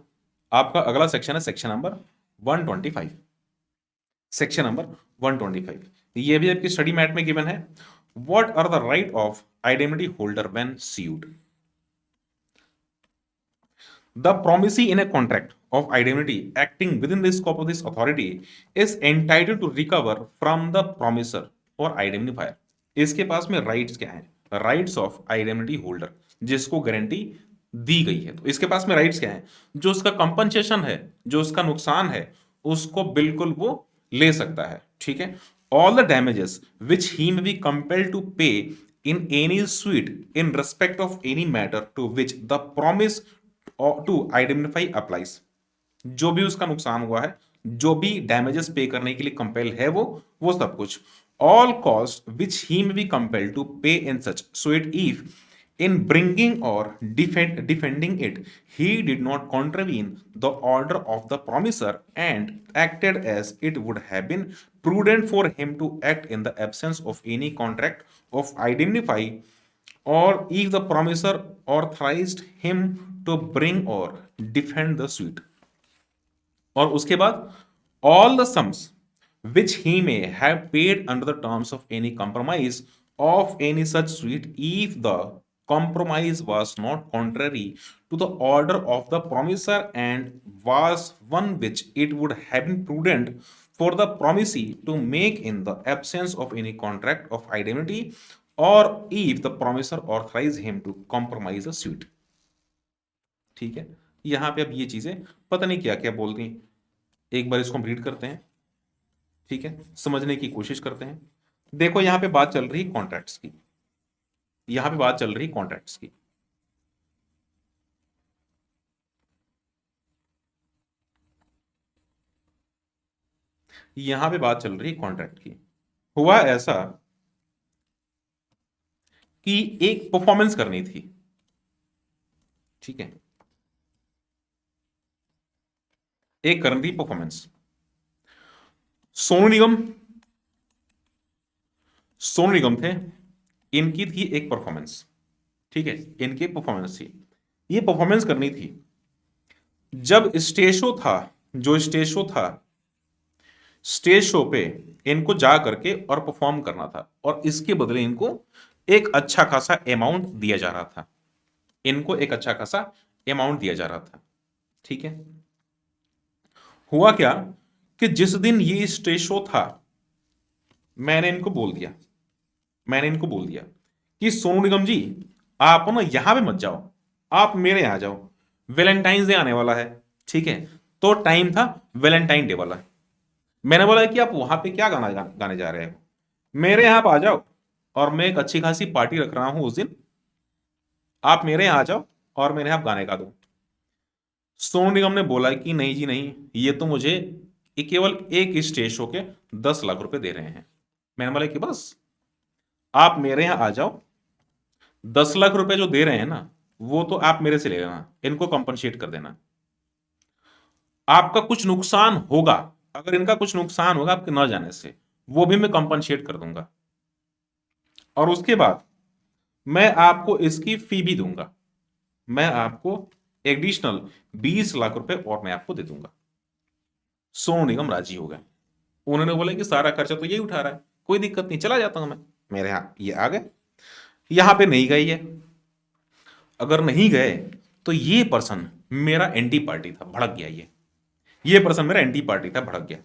आपका अगला सेक्शन है सेक्शन नंबर 125। सेक्शन नंबर 125 ये भी आपकी स्टडी मैट में गिवन है। What are the right of identity holder when sued? The promisee in a contract of identity acting within the scope of this authority is entitled to recover from the promisor or identifier। इसके पास में rights क्या हैं? Rights of identity holder, जिसको guarantee दी गई है, तो इसके पास में राइट्स क्या हैं? जो उसका कंपनसेशन है, जो उसका नुकसान है, उसको बिल्कुल वो ले सकता है। ठीक है, all the damages which he may be compelled to pay in any suit in respect of any matter to which the promise to identify applies. जो भी उसका नुकसान हुआ है, जो भी डैमेजेस पे करने के लिए कंपेल है, वो सब कुछ। All cost which he may be compel to pay in such suit if in bringing or defending it he did not contravene the order of the promisor and acted as it would have been prudent for him to act in the absence of any contract of identify, or if the promisor authorized him to bring or defend the suit। और उसके बाद all the sums which he may have paid under the terms of any compromise of any such suit if the compromise was not contrary to the order of the promisor and was one which it would have been prudent for the promisee to make in the absence of any contract of identity, or if the promisor authorized him to compromise the suit। ठीक है, यहां पे अब ये चीजें पता नहीं क्या क्या बोलती हैं, एक बार इसको हम रीड करते हैं। ठीक है, समझने की कोशिश करते हैं। देखो यहां पे बात चल रही कॉन्ट्रैक्ट्स की, यहां पे बात चल रही कॉन्ट्रैक्ट्स की। यहां पे बात चल रही कॉन्ट्रैक्ट की। हुआ ऐसा कि एक परफॉर्मेंस करनी थी। ठीक है, एक करनी थी परफॉर्मेंस। सोनू निगम, सोनू निगम थे, इनकी थी एक परफॉर्मेंस। ठीक है, इनकी परफॉर्मेंस थी, ये परफॉर्मेंस करनी थी। जब स्टेज शो था, जो स्टेज शो था, स्टेज शो पे इनको जा करके और परफॉर्म करना था, और इसके बदले इनको एक अच्छा खासा अमाउंट दिया जा रहा था। इनको एक अच्छा खासा अमाउंट दिया जा रहा था। ठीक है, हुआ क्या कि जिस दिन ये स्टेज शो था, मैंने इनको बोल दिया, मैंने इनको बोल दिया कि सोनू निगम जी आप ना यहां पे मत जाओ, आप मेरे यहां जाओ, वैलेंटाइन डे आने वाला है। ठीक है, तो टाइम था वैलेंटाइन डे वाला। मैंने बोला कि आप वहां पे क्या गाना गाने जा रहे हो, मेरे यहां आ जाओ, और मैं एक अच्छी खासी पार्टी रख रहा हूं उस दिन, आप मेरे यहां आ जाओ और मेरे यहां गाने गा दो। सोनू निगम ने बोला कि नहीं जी नहीं, ये तो मुझे केवल एक स्टेज शो के 10 लाख रुपए दे रहे हैं। मैंने बोला कि बस आप मेरे यहां आ जाओ, 10 लाख रुपए जो दे रहे हैं ना, वो तो आप मेरे से ले लेना, इनको कंपनसेट कर देना। आपका कुछ नुकसान होगा, अगर इनका कुछ नुकसान होगा आपके न जाने से, वो भी मैं कंपनसेट कर दूंगा। और उसके बाद मैं आपको इसकी फी भी दूंगा, मैं आपको एडिशनल 20 लाख रुपए और मैं आपको दे दूंगा। सोनू निगम राजी हो गए। उन्होंने बोला कि सारा खर्चा तो यही उठा रहा है, कोई दिक्कत नहीं, चला जाता हूं मैं। मेरे यहां ये आ गए, यहां पे नहीं गई है। अगर नहीं गए तो ये पर्सन मेरा एंटी पार्टी था, भड़क गया। ये पर्सन मेरा एंटी पार्टी था, भड़क गया।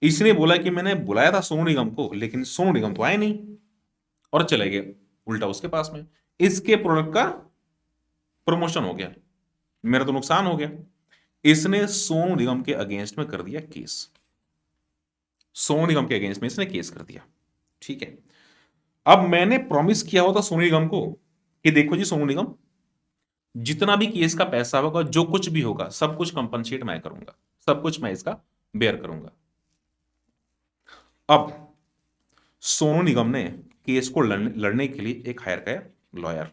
इसने बोला कि मैंने बुलाया था सोनू निगम को, लेकिन सोनू निगम तो आए नहीं, और चले गए उल्टा उसके पास में। इसके प्रोडक्ट का प्रमोशन हो गया, मेरा तो नुकसान हो गया। इसने सोनू निगम के अगेंस्ट में कर दिया केस, सोनू निगम के अगेंस्ट में इसने केस कर दिया। ठीक है, अब मैंने प्रॉमिस किया होता सोनू निगम को कि देखो जी सोनू निगम, जितना भी केस का पैसा होगा, जो कुछ भी होगा, सब कुछ कंपनसेट मैं करूंगा, सब कुछ मैं इसका बेयर करूंगा। अब सोनू निगम ने केस को लड़ने के लिए एक हायर किया लॉयर,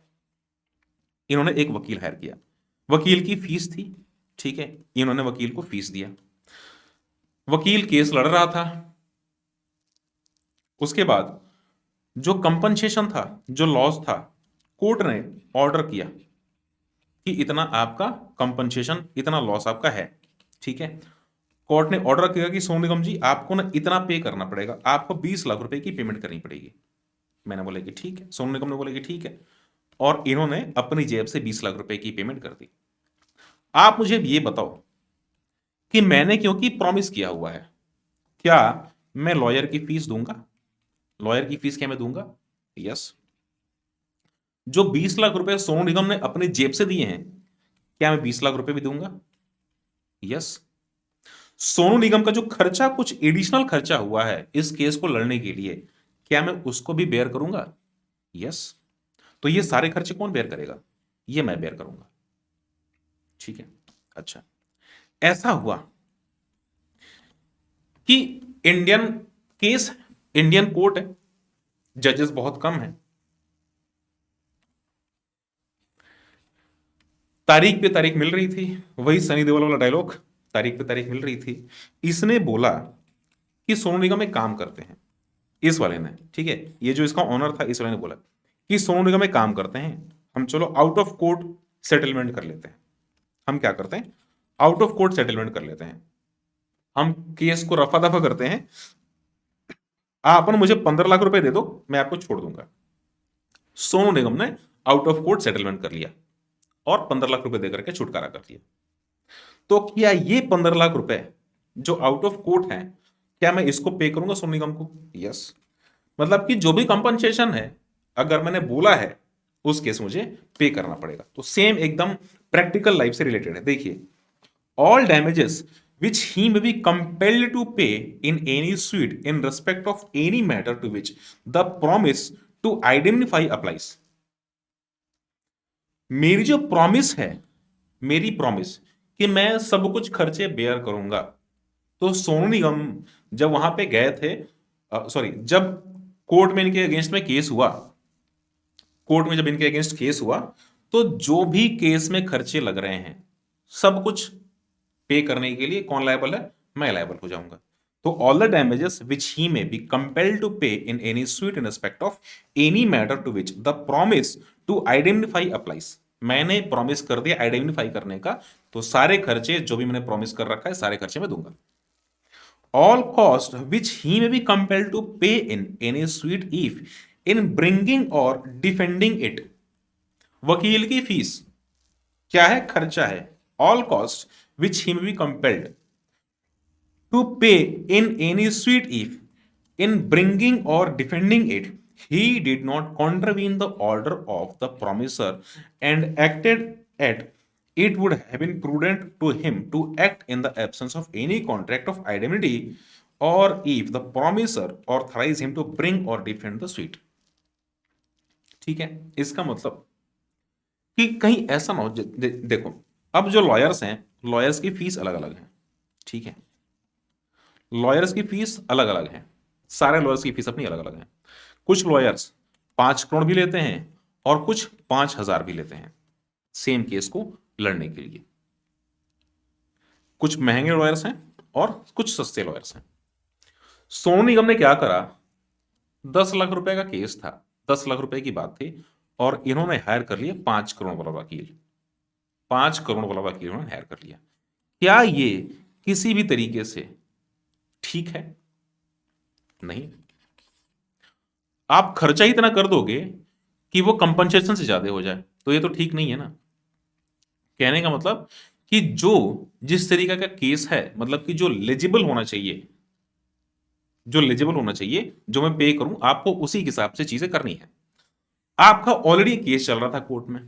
इन्होंने एक वकील हायर किया। वकील की फीस थी, ठीक है, इन्होंने वकील को फीस दिया। वकील केस लड़ रहा था। उसके बाद जो कंपनसेशन था, जो लॉस था, कोर्ट ने ऑर्डर किया कि इतना आपका कंपनसेशन, इतना लॉस आपका है। ठीक है, कोर्ट ने ऑर्डर किया कि सोनू निगम जी आपको ना इतना पे करना पड़ेगा, आपको 20 लाख रुपए की पेमेंट करनी पड़ेगी। मैंने बोला कि ठीक है, सोनू निगम ने बोला कि ठीक है, और इन्होंने अपनी जेब से 20 लाख रुपए की पेमेंट कर दी। आप मुझे ये बताओ कि मैंने क्योंकि प्रॉमिस किया हुआ है, क्या मैं लॉयर की फीस दूंगा? लॉयर की फीस क्या मैं दूंगा? यस। जो 20 लाख रुपए सोनू निगम ने अपनी जेब से दिए हैं, क्या मैं 20 लाख रुपए भी दूंगा? यस। सोनू निगम का जो खर्चा, कुछ एडिशनल खर्चा हुआ है इस केस को लड़ने के लिए, क्या मैं उसको भी बेयर करूंगा? यस। तो ये सारे खर्चे कौन बेयर करेगा? ये मैं बेयर करूंगा। ठीक है, अच्छा, ऐसा हुआ कि इंडियन केस, इंडियन कोर्ट है, जजेस बहुत कम है, तारीख पे तारीख मिल रही थी, वही सनी देओल वाला डायलॉग, तारीख पे तारीख मिल रही थी। इसने बोला कि सोनू निगम एक काम करते हैं, इस वाले ने, ठीक है, ये जो इसका ऑनर था, इस वाले ने बोला कि सोनू निगम एक काम करते हैं, हम चलो आउट ऑफ कोर्ट सेटलमेंट कर लेते हैं। हम क्या करते हैं, आउट ऑफ कोर्ट सेटलमेंट कर लेते हैं, हम केस को रफा दफा करते हैं, आप मुझे 15 लाख रुपए दे दो, मैं आपको छोड़ दूंगा। सोनू निगम ने आउट ऑफ कोर्ट सेटलमेंट कर लिया और 15 लाख रुपए देकर के छुटकारा कर लिया। तो क्या ये 15 लाख रुपए जो आउट ऑफ कोर्ट है, क्या मैं इसको पे करूंगा सोनू निगम को? यस। मतलब कि जो भी कंपनसेशन है, अगर मैंने बोला है उस केस मुझे पे करना पड़ेगा। तो सेम एकदम प्रैक्टिकल लाइफ से रिलेटेड है। देखिए, all damages which he may be compelled to pay in any suit in respect of any matter to which the promise to indemnify applies। मेरी जो प्रॉमिस है, मेरी प्रॉमिस कि मैं सब कुछ खर्चे बेयर करूंगा, तो सोनू निगम जब वहां पे गए थे, सॉरी, जब कोर्ट में इनके अगेंस्ट में केस हुआ, कोर्ट में जब इनके अगेंस्ट केस हुआ, तो जो भी केस में खर्चे लग रहे हैं, सब कुछ पे करने के लिए कौन लायबल है? मैं लायबल हो जाऊंगा। तो all the damages which he may be compelled to pay in any suit in respect of any matter to which the promise to identify applies. मैंने प्रॉमिस कर दिया आइडेंटिफाई करने का, तो सारे खर्चे जो भी मैंने प्रॉमिस कर रखा है, सारे खर्चे मैं दूंगा। All cost which he may be compelled to pay in any suit if in bringing or defending it. वकील की फीस क्या है? खर्चा है। All cost which he may be compelled to pay in any suit if in bringing or defending it he did not contravene the order of the promisor and acted at it would have been prudent to him to act in the absence of any contract of indemnity or if the promisor authorized him to bring or defend the suit। ठीक है, इसका मतलब कि कहीं ऐसा ना हो, देखो, अब जो लॉयर्स हैं, लॉयर्स की फीस अलग अलग है। ठीक है, लॉयर्स की फीस अलग अलग है, सारे लॉयर्स की फीस अपनी अलग अलग है। कुछ लॉयर्स 5 करोड़ भी लेते हैं और कुछ 5,000 भी लेते हैं सेम केस को लड़ने के लिए। कुछ महंगे लॉयर्स हैं और कुछ सस्ते लॉयर्स हैं। सोनू निगम ने क्या करा, 10 लाख रुपए का केस था, 10 लाख रुपए की बात थी, और इन्होंने हायर कर लिया 5 करोड़ वाला वकील। 5 करोड़ वाला वकील उन्होंने हायर कर लिया। क्या ये किसी भी तरीके से ठीक है? नहीं। आप खर्चा ही इतना कर दोगे कि वो कंपनसेशन से ज्यादा हो जाए, तो ये तो ठीक नहीं है ना। कहने का मतलब कि जो जिस तरीके का केस है, मतलब कि जो लेजिबल होना चाहिए, जो लेजिबल होना चाहिए, जो मैं पे करूं, आपको उसी के हिसाब से चीजें करनी है। आपका ऑलरेडी केस चल रहा था कोर्ट में,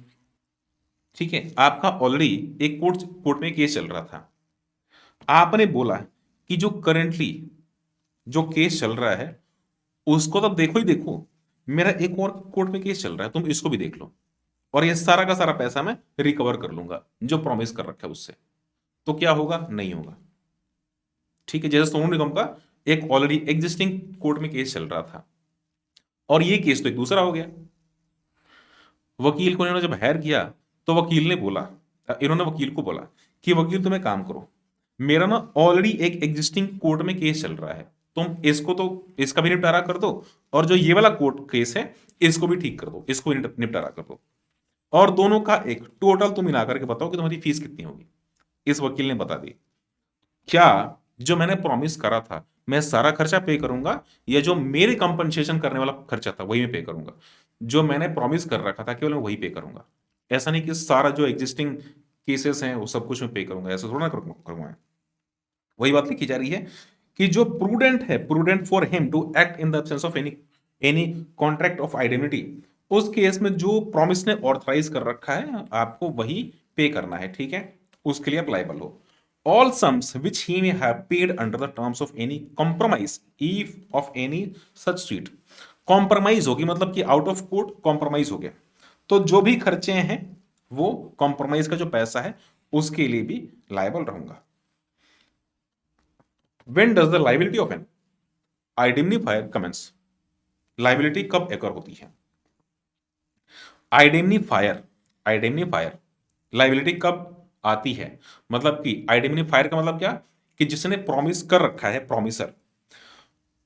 ठीक है, आपका ऑलरेडी एक कोर्ट कोर्ट में केस चल रहा था। आपने बोला कि जो करंटली जो केस चल रहा है उसको तो देखो ही देखो, मेरा एक और कोर्ट में केस चल रहा है, तुम इसको भी देख लो, और ये सारा का सारा पैसा मैं रिकवर कर लूंगा जो प्रॉमिस कर रखा है उससे। तो क्या होगा? नहीं होगा। ठीक है, जैसे सोनू निगम का एक ऑलरेडी एग्जिस्टिंग कोर्ट में केस चल रहा था, और ये केस तो एक दूसरा हो गया। वकील को इन्होंने जब हायर किया, तो वकील ने बोला, इन्होंने वकील को बोला कि वकील तुम एक काम करो, मेरा ना ऑलरेडी एक एग्जिस्टिंग कोर्ट में केस चल रहा है, तुम इसको तो इसका भी निपटारा कर दो, और जो ये वाला कोर्ट केस है इसको भी ठीक कर दो, इसको भी निपटारा कर दो, और दोनों का एक टोटल तुम मिला करके बताओ कि तुम्हारी फीस कितनी होगी। इस वकील ने बता दी। क्या जो मैंने प्रॉमिस करा था मैं सारा खर्चा पे करूंगा, या जो मेरे कंपनसेशन करने वाला खर्चा था वही मैं पे करूंगा? जो मैंने प्रॉमिस कर रखा था केवल मैं वही पे करूंगा। ऐसा नहीं कि सारा जो एग्जिस्टिंग केसेस हैं वो सब कुछ मैं पे करूंगा, ऐसा थोड़ा ना करूंगा। वही बात लिखी जा रही है कि जो प्रूडेंट है, prudent for him to act in the absence of any any contract of identity, उस केस में जो प्रॉमिस ने ऑथराइज कर रखा है आपको वही पे करना है, ठीक है, उसके लिए अप्लाइबल हो। All sums which he may have paid under the terms of any compromise if of any such suit। Compromise होगी मतलब कि आउट ऑफ कोर्ट कॉम्प्रोमाइज हो गया, तो जो भी खर्चे हैं वो कॉम्प्रोमाइज का जो पैसा है उसके लिए भी लायबल रहूंगा। When does the liability of an indemnifier commence? Liability कब एकर होती है? आइडेमनीफायर, आइडेमनीफायर लाइबिलिटी कब आती है? मतलब कि आइडेमनीफायर का मतलब क्या, कि जिसने प्रॉमिस कर रखा है, प्रॉमिसर,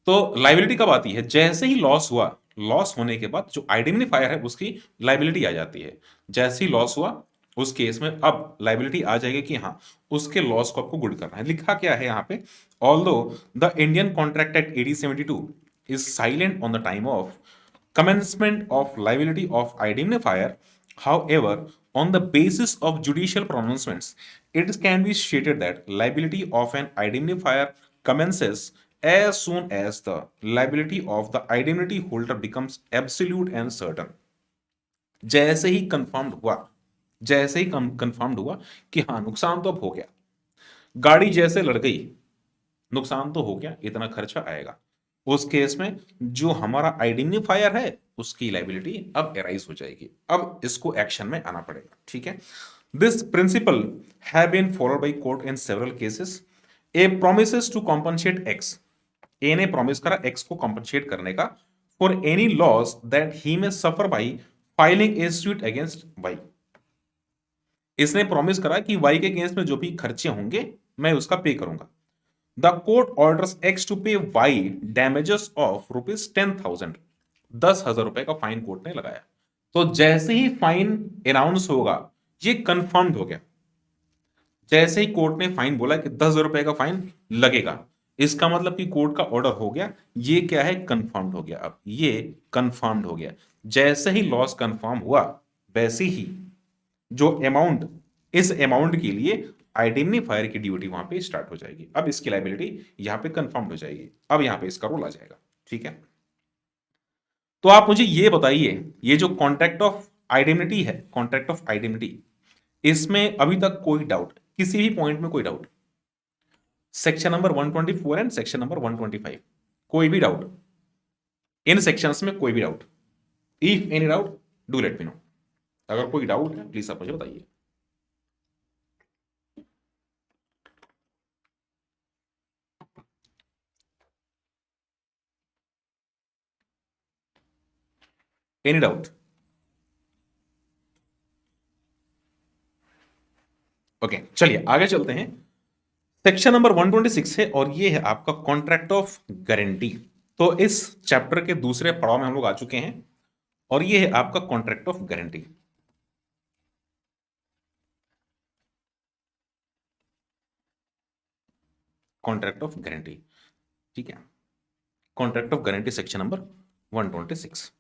तो लाइबिलिटी कब आती है? जैसे ही लॉस हुआ, लॉस होने के बाद जो आइडेंटिफायर है उसकी लाइबिलिटी आ जाती है। जैसे ही लॉस हुआ उस केस में अब लाइबिलिटी आ जाएगी कि हाँ उसके लॉस को आपको गुड करना है। लिखा क्या है यहाँ पे? Although the Indian contract act 1872 is silent on the time of commencement of liability of indemnifier, however, on the basis of judicial pronouncements, it can be stated that liability of an indemnifier commences as soon as the liability of the indemnity holder becomes absolute and certain। जैसे ही confirmed हुआ, जैसे ही confirmed हुआ कि हाँ नुकसान तो अब हो गया, गाड़ी जैसे लड़ गई, नुकसान तो हो गया, इतना खर्चा आएगा, उस केस में जो हमारा आइडेंटिफायर है उसकी लाइबिलिटी अब एराइज हो जाएगी। अब इसको एक्शन में आना पड़ेगा, ठीक है। This principle have been followed by court in several cases. A promises to compensate X, A ने प्रॉमिस करा एक्स को कॉम्पनसेट करने का, for any loss that he may suffer by filing a suit against Y. इसने promise करा कि Y के against में जो भी खर्चे होंगे मैं उसका पे करूंगा। The court orders X to pay Y damages of ₹10,000। 10,000 रुपए का फाइन कोर्ट ने लगाया। तो जैसे ही फाइन अनाउंस होगा ये कंफर्म्ड हो गया। जैसे ही कोर्ट ने फाइन बोला कि 10,000 रुपए का फाइन लगेगा, इसका मतलब कि कोर्ट का ऑर्डर हो गया, ये क्या है? कंफर्म्ड हो गया। अब ये कंफर्म्ड हो गया। जैसे ही लॉस कंफर्म हुआ वैसे ही जो अमाउंट, इस अमाउंट के लिए आइडेंटिफायर की ड्यूटी वहां पे स्टार्ट हो जाएगी। अब इसकी लाइबिलिटी यहां पे कंफर्म हो जाएगी। अब यहां पे इसका रोल आ जाएगा, ठीक है। तो आप मुझे ये बताइए, ये जो कॉन्ट्रैक्ट ऑफ आइडेंटिटी है, कॉन्ट्रैक्ट ऑफ आइडेंटिटी, इसमें अभी तक कोई डाउट, किसी भी पॉइंट में कोई doubt? Section number 124 and section number 125, कोई भी डाउट? इन सेक्शंस में कोई भी doubt? If any doubt do let me know. अगर कोई डाउट है प्लीज आप मुझे बताइए। Any doubt? ओके, चलिए आगे चलते हैं। सेक्शन नंबर 126 है और ये है आपका कॉन्ट्रैक्ट ऑफ गारंटी। तो इस चैप्टर के दूसरे पड़ाव में हम लोग आ चुके हैं और ये है आपका contract of guarantee. Contract of guarantee, ठीक है, contract of guarantee section number 126।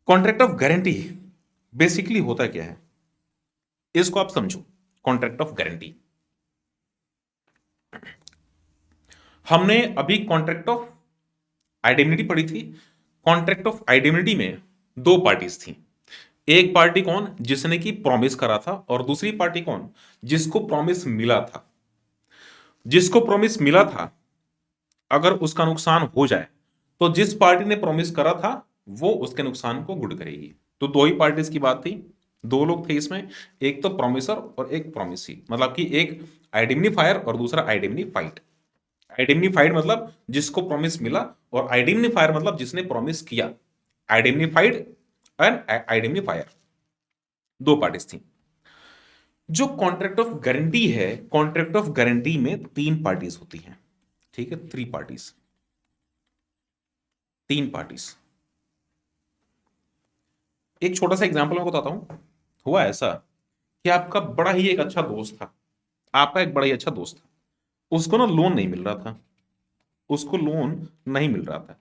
Contract of guarantee basically होता क्या है, इसको आप समझो। कॉन्ट्रैक्ट ऑफ गारंटी, हमने अभी कॉन्ट्रैक्ट ऑफ आइडेंटिटी पढ़ी थी। कॉन्ट्रैक्ट ऑफ आइडेंटिटी में दो पार्टीज थी। एक पार्टी कौन, जिसने की प्रॉमिस करा था, और दूसरी पार्टी कौन, जिसको प्रॉमिस मिला था। जिसको प्रॉमिस मिला था अगर उसका नुकसान हो जाए तो जिस पार्टी ने प्रॉमिस करा था वो उसके नुकसान को गुड करेगी। तो दो ही पार्टीज की बात थी, दो लोग थे इसमें, एक तो प्रॉमिसर और एक प्रॉमिसी, मतलब कि एक आइडेंटिफायर और दूसरा आइडेंटिफाइड। आइडेंटिफाइड मतलब जिसको प्रॉमिस मिला, और आइडेंटिफायर मतलब जिसने प्रॉमिस किया। आइडेंटिफाइड एंड आइडेंटिफायर, दो पार्टीज थी। जो कॉन्ट्रैक्ट ऑफ गारंटी है, कॉन्ट्रैक्ट ऑफ गारंटी में तीन पार्टीज होती हैं, ठीक है, थ्री पार्टीज, तीन पार्टीज। एक छोटा सा एग्जांपल मैं बताता हूं। हुआ ऐसा कि आपका बड़ा ही एक अच्छा दोस्त था, आपका एक बड़ा ही अच्छा दोस्त था, उसको ना लोन नहीं मिल रहा था, उसको लोन नहीं मिल रहा था,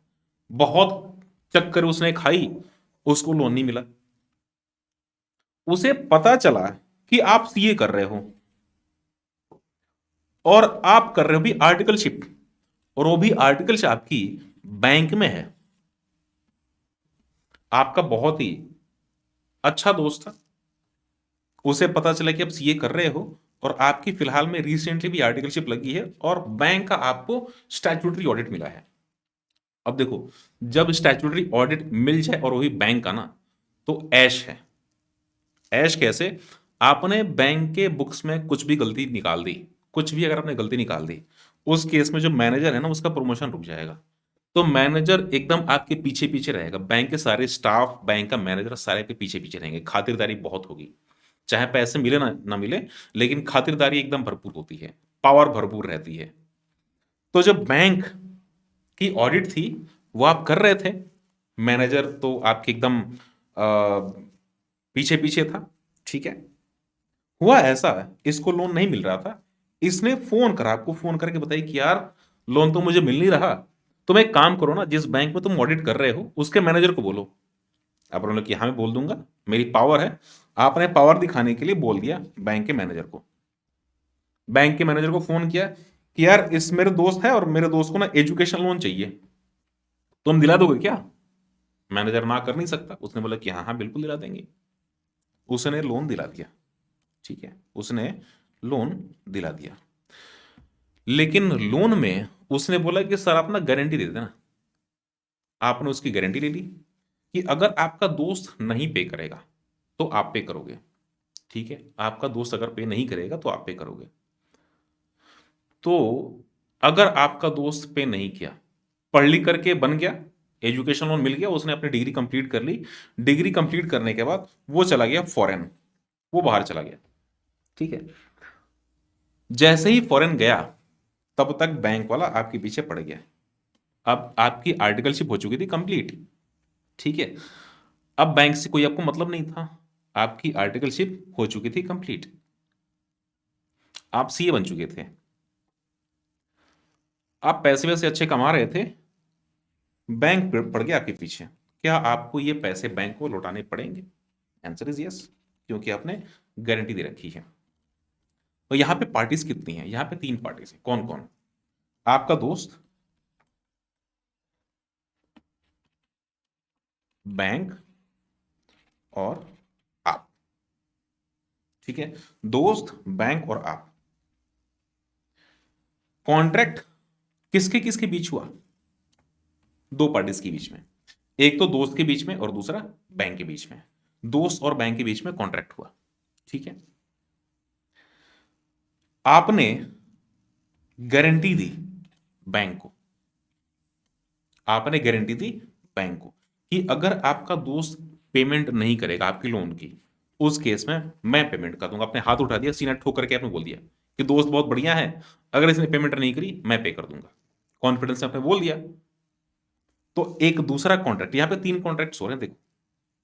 बहुत चक्कर उसने खाई, उसको लोन नहीं मिला। उसे पता चला कि आप सीए कर रहे हो और आप कर रहे हो भी आर्टिकलशिप, और वो भी आर्टिकलशिप आपकी बैंक में है। आपका बहुत ही अच्छा दोस्त था, उसे पता चला कि आप सीए कर रहे हो और आपकी फिलहाल में रिसेंटली भी आर्टिकलशिप लगी है और बैंक का आपको स्टैट्यूटरी ऑडिट मिला है। अब देखो, जब स्टैट्यूटरी ऑडिट मिल जाए और वही बैंक का ना, तो ऐश है। ऐश कैसे, आपने बैंक के बुक्स में कुछ भी गलती निकाल दी, कुछ भी अगर आपने गलती निकाल दी, उस केस में जो मैनेजर है ना उसका प्रमोशन रुक जाएगा। तो मैनेजर एकदम आपके पीछे पीछे रहेगा, बैंक के सारे स्टाफ, बैंक का मैनेजर सारे के पीछे पीछे रहेंगे, खातिरदारी बहुत होगी। चाहे पैसे मिले ना ना मिले, लेकिन खातिरदारी एकदम भरपूर होती है, पावर भरपूर रहती है। तो जब बैंक की ऑडिट थी वो आप कर रहे थे, मैनेजर तो आपके एकदम पीछे पीछे था, ठीक है। हुआ ऐसा, इसको लोन नहीं मिल रहा था, इसने फोन करा, आपको फोन करके बताई कि यार लोन तो मुझे मिल नहीं रहा, तुम एक काम करो ना, जिस बैंक में तुम ऑडिट कर रहे हो उसके मैनेजर को बोलो। आप बोलो कि हाँ मैं बोल दूंगा, मेरी पावर है। आपने पावर दिखाने के लिए बोल दिया बैंक के मैनेजर को, बैंक के मैनेजर को फोन किया कि यार इस मेरे दोस्त है और मेरे दोस्त को ना एजुकेशन लोन चाहिए, तुम दिला दोगे क्या। मैनेजर ना कर नहीं सकता, उसने बोला कि हाँ हाँ बिल्कुल दिला देंगे। उसने लोन दिला दिया, ठीक है, उसने लोन दिला दिया। लेकिन लोन में उसने बोला कि सर आप ना गारंटी दे देना। आपने उसकी गारंटी ले ली कि अगर आपका दोस्त नहीं पे करेगा तो आप पे करोगे, ठीक है, आपका दोस्त अगर पे नहीं करेगा तो आप पे करोगे। तो अगर आपका दोस्त पे नहीं किया, पढ़ लिख करके बन गया, एजुकेशन लोन मिल गया, उसने अपनी डिग्री कंप्लीट कर ली, डिग्री कंप्लीट करने के बाद वो चला गया फॉरेन, वो बाहर चला गया, ठीक है। जैसे ही फॉरेन गया तब तक बैंक वाला आपके पीछे पड़ गया। अब आपकी आर्टिकलशिप हो चुकी थी कंप्लीट, ठीक है। अब बैंक से कोई आपको मतलब नहीं था, आपकी आर्टिकलशिप हो चुकी थी कंप्लीट, आप सीए बन चुके थे, आप पैसे वैसे अच्छे कमा रहे थे, बैंक पड़ गया आपके पीछे। क्या आपको ये पैसे बैंक को लौटाने पड़ेंगे? आंसर इज यस, क्योंकि आपने गारंटी दे रखी है। तो यहां पे पार्टीज कितनी हैं? यहां पे तीन पार्टीज हैं। कौन कौन? आपका दोस्त, बैंक और आप, ठीक है, दोस्त, बैंक और आप। कॉन्ट्रैक्ट किसके किसके बीच हुआ? दो पार्टीज के बीच में, एक तो दोस्त के बीच में और दूसरा बैंक के बीच में। दोस्त और बैंक के बीच में कॉन्ट्रैक्ट हुआ, ठीक है। आपने गारंटी दी बैंक को, आपने गारंटी दी बैंक को कि अगर आपका दोस्त पेमेंट नहीं करेगा आपकी लोन की, उस केस में मैं पेमेंट कर दूंगा। आपने हाथ उठा दिया, सीना ठोक करके आपने बोल दिया कि दोस्त बहुत बढ़िया है, अगर इसने पेमेंट नहीं करी मैं पे कर दूंगा। कॉन्फिडेंस से आपने बोल दिया। तो एक दूसरा कॉन्ट्रैक्ट, यहां पे तीन कॉन्ट्रैक्ट्स हो रहे हैं देखो।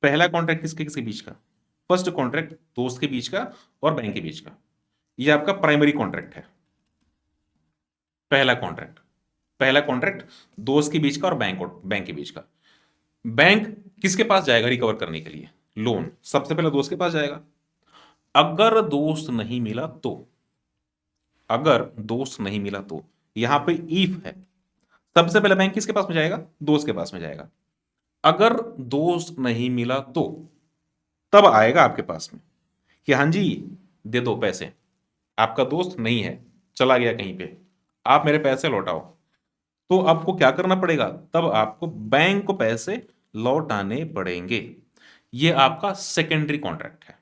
पहला कॉन्ट्रैक्ट किसके किसके बीच का? फर्स्ट कॉन्ट्रैक्ट दोस्त के बीच का और बैंक के बीच का, ये आपका प्राइमरी कॉन्ट्रैक्ट है। पहला कॉन्ट्रैक्ट दोस्त के बीच का और बैंक के बीच का। बैंक किसके पास जाएगा रिकवर करने के लिए? लोन सबसे पहले दोस्त के पास जाएगा। अगर दोस्त नहीं मिला तो, अगर दोस्त नहीं मिला तो, यहां पे इफ है, सबसे पहले बैंक किसके पास में जाएगा? दोस्त के पास में जाएगा। अगर दोस्त नहीं मिला तो तब आएगा आपके पास में कि हाँ जी दे दो पैसे, आपका दोस्त नहीं है, चला गया कहीं पे, आप मेरे पैसे लौटाओ। तो आपको क्या करना पड़ेगा? तब आपको बैंक को पैसे लौटाने पड़ेंगे। ये आपका सेकेंडरी कॉन्ट्रैक्ट है,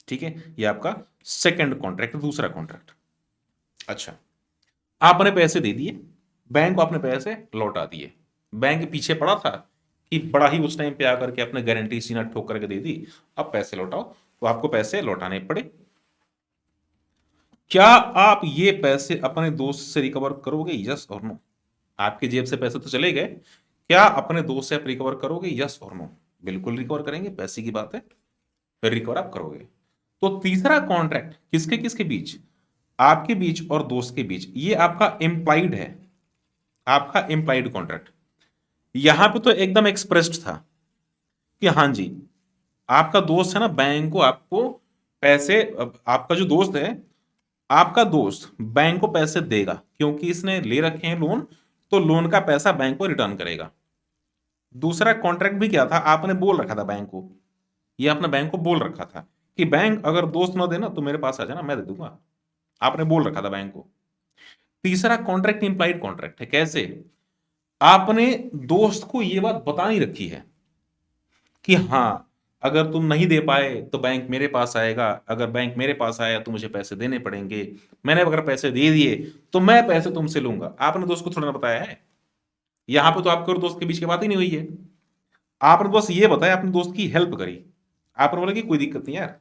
ठीक है, ये आपका सेकेंड कॉन्ट्रैक्ट, दूसरा कॉन्ट्रैक्ट। अच्छा, आपने पैसे दे दिए, बैंक को आपने पैसे लौटा दिए। बैंक पीछे पड़ा था कि बड़ा ही उस टाइम पे आकर के अपने गारंटी सीना ठोक करके दे दी, अब पैसे लौटाओ, तो आपको पैसे लौटाने पड़े। क्या आप ये पैसे अपने दोस्त से रिकवर करोगे? यस और नो। आपकी जेब से पैसे तो चले गए, क्या अपने दोस्त से आप रिकवर करोगे? यस और नो। बिल्कुल रिकवर करेंगे, पैसे की बात है, रिकवर आप करोगे। तो तीसरा कॉन्ट्रैक्ट किसके किसके बीच? आपके बीच और दोस्त के बीच, ये आपका इम्प्लाइड है, आपका इम्प्लाइड कॉन्ट्रैक्ट। यहां पे तो एकदम एक्सप्रेस्ड था कि हाँ जी आपका दोस्त है ना, बैंक को आपको पैसे, आपका जो दोस्त है, आपका दोस्त बैंक को पैसे देगा क्योंकि इसने ले रखे हैं लोन, तो लोन का पैसा बैंक को रिटर्न करेगा। दूसरा कॉन्ट्रैक्ट भी क्या था? आपने बोल रखा था बैंक को, ये आपने बैंक को बोल रखा था कि बैंक अगर दोस्त ना देना तो मेरे पास आ जाना, मैं दे दूंगा, आपने बोल रखा था बैंक को। तीसरा कॉन्ट्रैक्ट इंप्लाइड कॉन्ट्रैक्ट है। कैसे? आपने दोस्त को यह बात बता नहीं रखी है कि हाँ अगर तुम नहीं दे पाए तो बैंक मेरे पास आएगा, अगर बैंक मेरे पास आया तो मुझे पैसे देने पड़ेंगे, मैंने अगर पैसे दे दिए तो मैं पैसे तुमसे लूंगा। आपने दोस्त को थोड़ा ना बताया है, यहां पे तो आपके और दोस्त के बीच की बात ही नहीं हुई है। आपने बस ये बताया, अपने दोस्त की हेल्प करी, आपने बोला कि कोई दिक्कत नहीं यार,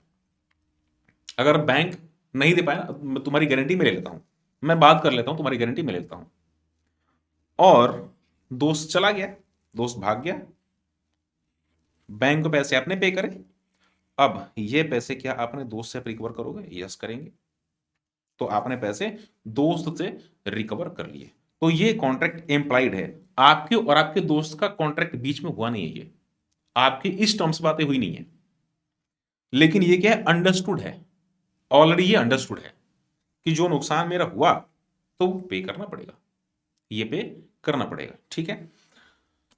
अगर बैंक नहीं दे पाया ना, तुम्हारी गारंटी में ले लेता हूं, मैं बात कर लेता हूं, तुम्हारी गारंटी में ले लेता हूं। और दोस्त चला गया, दोस्त भाग गया, बैंक को पैसे आपने पे करे, अब ये पैसे क्या आपने दोस्त से रिकवर करोगे? यस करेंगे। तो आपने पैसे दोस्त से रिकवर कर लिए। तो ये कॉन्ट्रैक्ट एम्प्लाइड है, आपके और आपके दोस्त का कॉन्ट्रैक्ट बीच में हुआ नहीं है, ये आपकी इस टर्म्स बातें हुई नहीं है, लेकिन ये क्या है? अंडरस्टूड है, ऑलरेडी ये अंडरस्टूड है कि जो नुकसान मेरा हुआ तो पे करना पड़ेगा, ये पे करना पड़ेगा, ठीक है।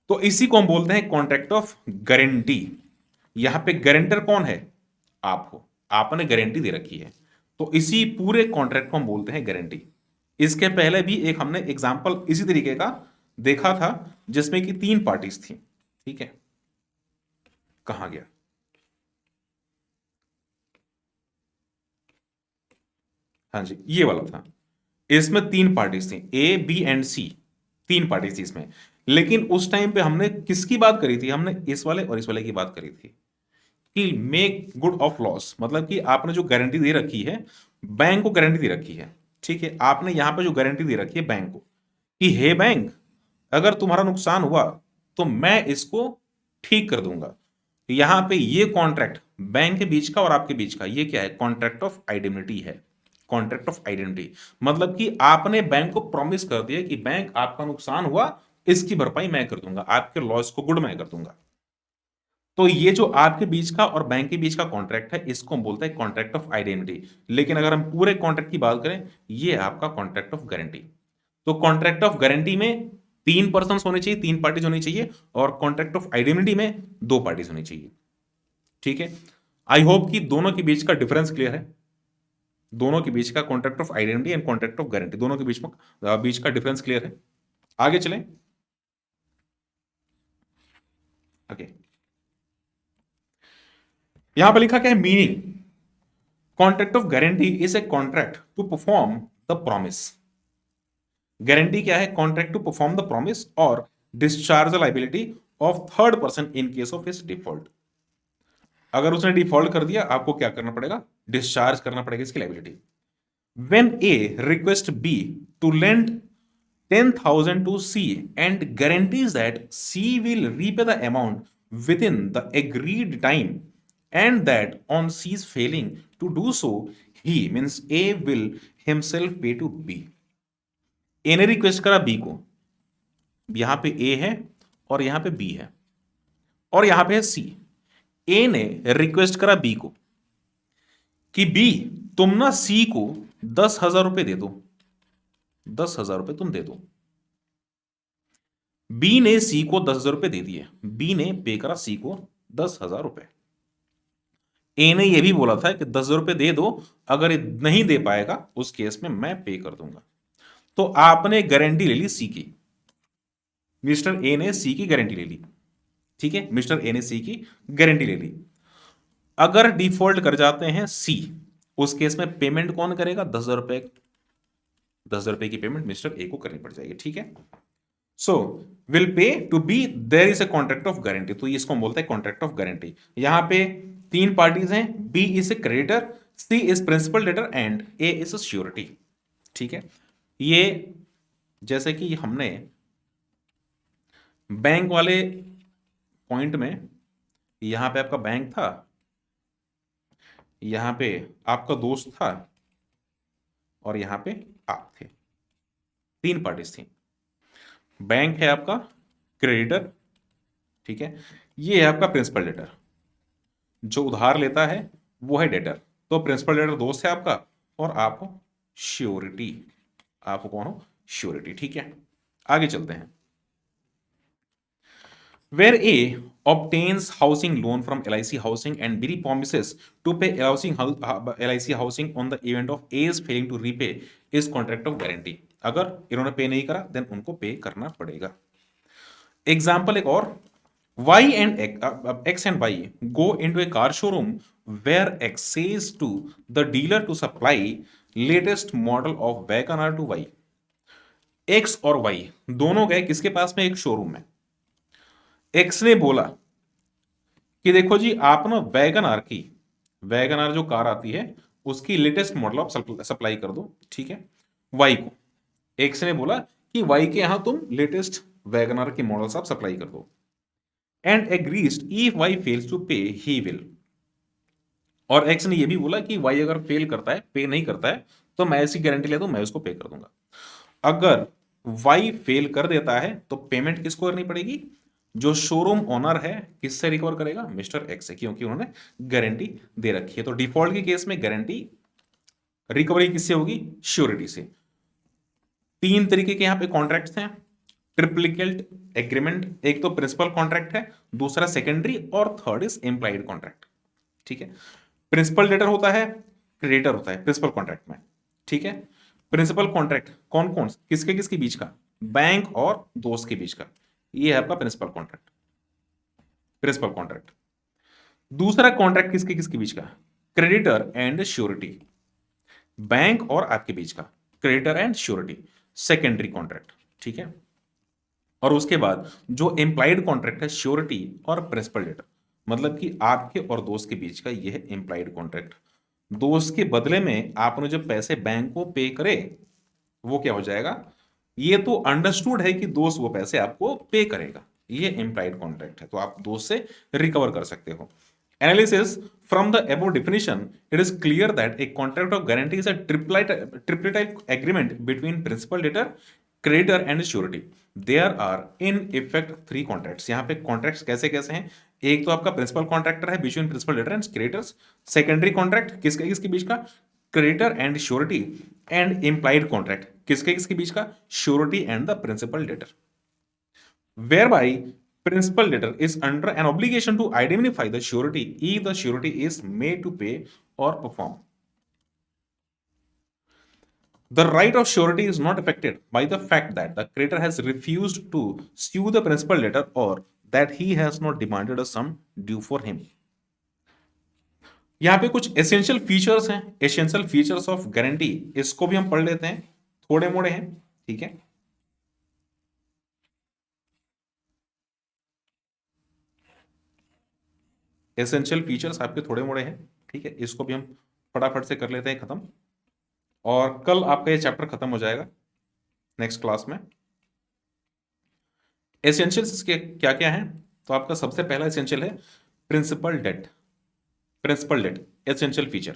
तो इसी को हम बोलते हैं कॉन्ट्रैक्ट ऑफ गारंटी। यहां पे गारंटर कौन है? आप हो, आपने गारंटी दे रखी है, तो इसी पूरे कॉन्ट्रैक्ट को हम बोलते हैं गारंटी। इसके पहले भी एक हमने एग्जांपल इसी तरीके का देखा था जिसमें कि 3 पार्टीज थी, ठीक है, कहां गया? हाँ जी ये वाला था, इसमें 3 पार्टीज थी, A B and C, 3 parties थी इसमें। लेकिन उस टाइम पे हमने किसकी बात करी थी? हमने इस वाले और इस वाले की बात करी थी कि मेक गुड ऑफ लॉस, मतलब कि आपने जो गारंटी दे रखी है, बैंक को गारंटी दे रखी है, ठीक है, आपने यहां पे जो गारंटी दे रखी है बैंक को कि हे बैंक अगर तुम्हारा नुकसान हुआ तो मैं इसको ठीक कर दूंगा। यहां पे ये कॉन्ट्रैक्ट बैंक के बीच का और आपके बीच का, ये क्या है? कॉन्ट्रैक्ट ऑफ आइडेंटिटी है। कॉन्ट्रैक्ट ऑफ आइडेंटिटी मतलब कि आपने बैंक को प्रॉमिस कर दिया कि बैंक आपका नुकसान हुआ, इसकी भरपाई मैं कर दूंगा, आपके लॉस को गुड मैं कर दूंगा। तो ये जो आपके बीच का और बैंक के बीच का कॉन्ट्रैक्ट है, इसको हम बोलते हैं कॉन्ट्रैक्ट ऑफ आइडेंटिटी। लेकिन अगर हम पूरे कॉन्ट्रैक्ट की बात करें, ये आपका कॉन्ट्रैक्ट ऑफ गारंटी। तो कॉन्ट्रैक्ट ऑफ गारंटी में 3 पर्सन होने चाहिए, 3 पार्टीज होनी चाहिए, और कॉन्ट्रैक्ट ऑफ आइडेंटिटी में 2 पार्टीज होनी चाहिए, ठीक है। आई होप कि दोनों के बीच का डिफरेंस क्लियर है, दोनों के बीच का contract of identity and contract of guarantee, दोनों के बीच का डिफरेंस क्लियर है। आगे चलें, ओके। यहां पर लिखा क्या है? Meaning contract of guarantee is a contract to perform the promise. Guarantee क्या है? Contract to perform the promise और discharge liability of third person in case of his default. अगर उसने डिफॉल्ट कर दिया, आपको क्या करना पड़ेगा? डिस्चार्ज करना पड़ेगा इसकी liability. When A requests B to lend 10,000 to C and guarantees that C will repay the amount with in the agreed time and that on C's failing to do so, he means A will himself pay to B. A ने request करा B को, यहां पे A है और यहां पे B है और यहां पे है C. A ने रिक्वेस्ट करा B को कि B तुम ना C को 10,000 रुपए दे दो, 10,000 रुपए तुम दे दो. B ने C को 10,000 रुपए दे दिए. B ने पे करा C को 10,000 रुपए. ए ने यह भी बोला था कि 10,000 रुपए दे दो, अगर नहीं दे पाएगा उस केस में मैं पे कर दूंगा. तो आपने गारंटी ले ली सी की, मिस्टर ए ने सी की गारंटी ले ली. ठीक है, मिस्टर ए ने सी की गारंटी ले ली. अगर डिफॉल्ट कर जाते हैं सी, उस केस में पेमेंट कौन करेगा? 10,000 रुपए, 10,000 रुपए की पेमेंट मिस्टर ए को करनी पड़ जाएगी. ठीक है, so will pay to B, there is a contract of guarantee. तो इसको हम बोलते हैं कॉन्ट्रैक्ट ऑफ गारंटी. यहां पे तीन पार्टीज हैं, B is A creditor, C is principal debtor and A is a surety. ठीक है, ये जैसे कि हमने बैंक वाले पॉइंट में, यहां पे आपका बैंक था, यहां पे आपका दोस्त था और यहां पे आप थे, तीन पार्टीज थी. बैंक है आपका क्रेडिटर, ठीक है, ये है आपका प्रिंसिपल डेटर. जो उधार लेता है वो है डेटर. तो प्रिंसिपल डेटर दोस्त है आपका और आप हो श्योरिटी. आप कौन हो? श्योरिटी. ठीक है, आगे चलते हैं. Where A obtains housing loan from LIC Housing and B promises to pay LIC Housing on the event of A's failing to repay is contract of guarantee. अगर इन्होंने पे नहीं करा देन उनको पे करना पड़ेगा. एग्जाम्पल एक और, Y and X and Y go into a car showroom where X says to the dealer to supply latest model of WagonR to Y. X और Y दोनों गए किसके पास में? एक शोरूम में. X ने बोला कि देखो जी आप ना वैगन आर जो कार आती है उसकी लेटेस्ट मॉडल आप सप्लाई कर दो. ठीक है, Y को X ने बोला कि Y के यहां तुम लेटेस्ट वैगन आर की मॉडल्स आप सप्लाई कर दो. And agrees if Y fails to pay he will. और X ने यह भी बोला कि Y अगर फेल करता है, पे नहीं करता है, तो मैं ऐसी गारंटी ले दूं, मैं उसको पे कर दूंगा. अगर Y फेल कर देता है तो पेमेंट किसको करनी पड़ेगी? जो शोरूम ओनर है किससे रिकवर करेगा? मिस्टर एक्स से, क्योंकि उन्होंने गारंटी दे रखी है. तो डिफॉल्ट के केस में गारंटी रिकवरी किससे होगी? श्योरिटी से. तीन तरीके के यहां पे कॉन्ट्रैक्ट्स हैं. ट्रिप्लिकेट एग्रीमेंट, एक तो प्रिंसिपल कॉन्ट्रैक्ट है, दूसरा सेकेंडरी और थर्ड इज एम्प्लॉयड कॉन्ट्रैक्ट. ठीक है, प्रिंसिपल डेटर होता है, क्रेडिटर होता है प्रिंसिपल कॉन्ट्रैक्ट में. ठीक है, प्रिंसिपल कॉन्ट्रैक्ट कौन कौन किसके बीच का? बैंक और दोस्त के बीच का. ये है आपका प्रिंसिपल कॉन्ट्रैक्ट, प्रिंसिपल कॉन्ट्रैक्ट. दूसरा कॉन्ट्रैक्ट किसके बीच का? क्रेडिटर एंड श्योरिटी, बैंक और आपके बीच का, creditor and surety, secondary contract. ठीक है, और उसके बाद जो एम्प्लॉयड कॉन्ट्रैक्ट है, श्योरिटी और प्रिंसिपल डेटर, मतलब कि आपके और दोस्त के बीच का यह है एम्प्लॉयड कॉन्ट्रैक्ट. दोस्त के बदले में आपने जो पैसे बैंक को पे करे वो क्या हो जाएगा? ये तो अंडरस्टूड है कि दोस्त वो पैसे आपको पे करेगा, ये एम्प्लॉयड कॉन्ट्रैक्ट है, तो आप दोस्त से रिकवर कर सकते हो. Analysis from the above definition, it is clear that a contract of guarantee is a triplicate agreement between principal debtor, creditor and surety. There are in effect three contracts. यहाँ पे कॉन्ट्रैक्ट्स कैसे कैसे हैं? एक तो आपका प्रिंसिपल कॉन्ट्रैक्टर है between principal debtor and creditors. Secondary contract किसके बीच का? Creditor and surety. And implied contract किसके बीच का? Surety and the principal debtor. Whereby principal debtor is under an obligation to indemnify the surety if the surety is made to pay or perform. The right of surety is not affected by the fact that the creditor has refused to sue the principal debtor or that he has not demanded a sum due for him. यहां पे कुछ essential features हैं, essential features of guarantee, इसको भी हम पढ़ लेते हैं, थोड़े मोड़े हैं. ठीक है, एसेंशियल फीचर्स आपके थोड़े मोड़े हैं. ठीक है, इसको भी हम फटाफट से कर लेते हैं खत्म, और कल आपका ये चैप्टर खत्म हो जाएगा नेक्स्ट क्लास में. एसेंशियल्स के क्या क्या हैं? तो आपका सबसे पहला एसेंशियल है principal debt. Principal debt essential feature,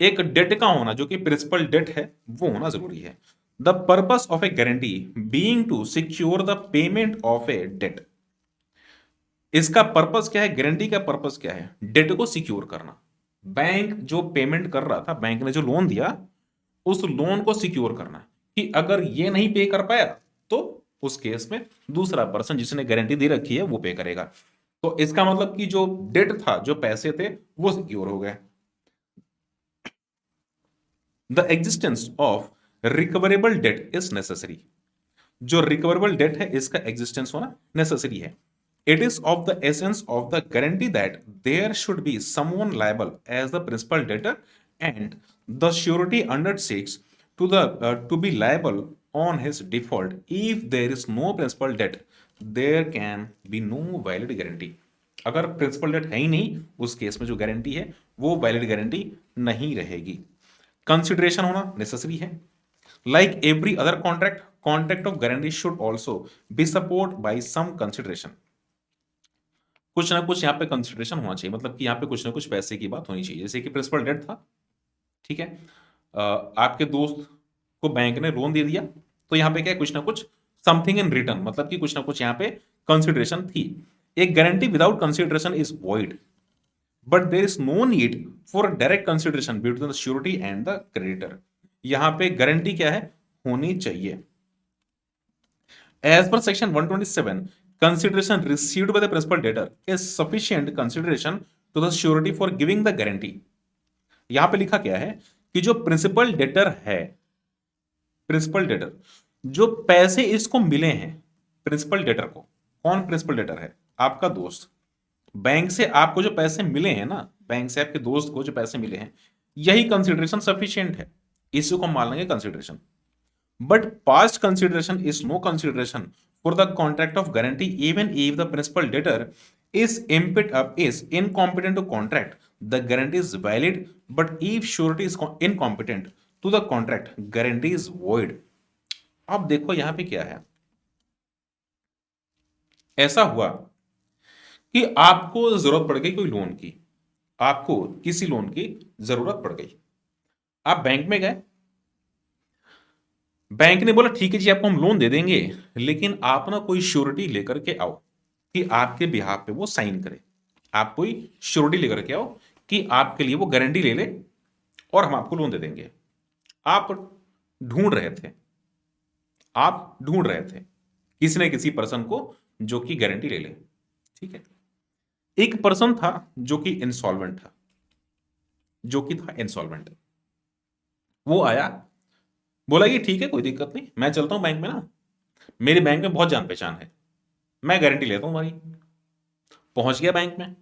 एक डेट का होना जो कि प्रिंसिपल डेट है वो होना जरूरी है। The purpose of a guarantee being to secure the payment of a debt. इसका पर्पस क्या है, गारंटी का पर्पस क्या है, डेट को सिक्योर करना। बैंक जो पेमेंट कर रहा था, बैंक ने जो लोन दिया, उस लोन को सिक्योर करना कि अगर ये नहीं पे कर पाया तो उस केस में दूसरा पर्सन जिसने गारंटी दे रखी है वो पे करेगा। तो इसका मतलब कि जो डेट था, जो पैसे थे, वो सिक्योर हो गए। The existence of recoverable debt is necessary. जो रिकवरेबल डेट है इसका एग्जिस्टेंस होना नेसेसरी है। It is of the essence of the guarantee that there should be someone liable as the principal debtor and the surety undertakes to be liable on his default. If there is no principal debt, there can be no valid guarantee. अगर principal date है ही नहीं, उस case में जो guarantee है वो valid guarantee नहीं रहेगी। कंसिडरेशन होना नेसेसरी है। Like every other contract, contract of guarantee should also be support by some consideration. कुछ ना कुछ यहाँ पे कंसिडरेशन होना चाहिए, मतलब कि यहाँ पे कुछ ना कुछ पैसे की बात होनी चाहिए। जैसे कि प्रिंसिपल डेट था, ठीक है, आपके दोस्त को बैंक ने लोन दे दिया, तो यहाँ पे क्या है, कुछ ना कुछ समथिंग इन रिटर्न, मतलब कि कुछ ना कुछ यहाँ पे कंसिडरेशन थी। एक guarantee without consideration is void, but there is no need for direct consideration between the surety and the creditor. यहाँ पे गारंटी क्या है, होनी चाहिए। As per section 127, consideration received by the principal debtor is sufficient consideration to the surety for giving the guarantee। यहां पे लिखा क्या है कि जो प्रिंसिपल डेटर है, प्रिंसिपल डेटर जो पैसे इसको मिले हैं, प्रिंसिपल डेटर को, कौन प्रिंसिपल डेटर है, आपका दोस्त। बैंक से आपको जो पैसे मिले हैं ना, बैंक से आपके दोस्त को जो पैसे मिले हैं, यही कंसिडरेशन सफिशिएंट है, इसी को मान लेंगे consideration. But past consideration is no consideration for the contract of guarantee even if the principal debtor is incompetent to contract, the guarantee is valid, but if surety is incompetent to the contract, guarantee is void। अब देखो यहां पे क्या है, ऐसा हुआ कि आपको जरूरत पड़ गई कोई लोन की, आपको किसी लोन की जरूरत पड़ गई, आप बैंक में गए, बैंक ने बोला ठीक है जी आपको हम लोन दे देंगे, लेकिन आप ना कोई श्योरिटी लेकर के आओ कि आपके बिहाफ पे वो साइन करे। आप कोई श्योरिटी लेकर के आओ कि आपके लिए वो गारंटी ले ले और हम आपको लोन दे देंगे। आप ढूंढ रहे थे, आप ढूंढ रहे थे किसी न किसी पर्सन को जो कि गारंटी ले ले, ठीक है। एक पर्सन था जो कि इंसॉल्वेंट था, जो कि था इंसॉल्वेंट। वो आया, बोला कि ठीक है कोई दिक्कत नहीं, मैं चलता हूं बैंक में ना, मेरे बैंक में बहुत जान पहचान है, मैं गारंटी लेता हूं हमारी। पहुंच गया बैंक में,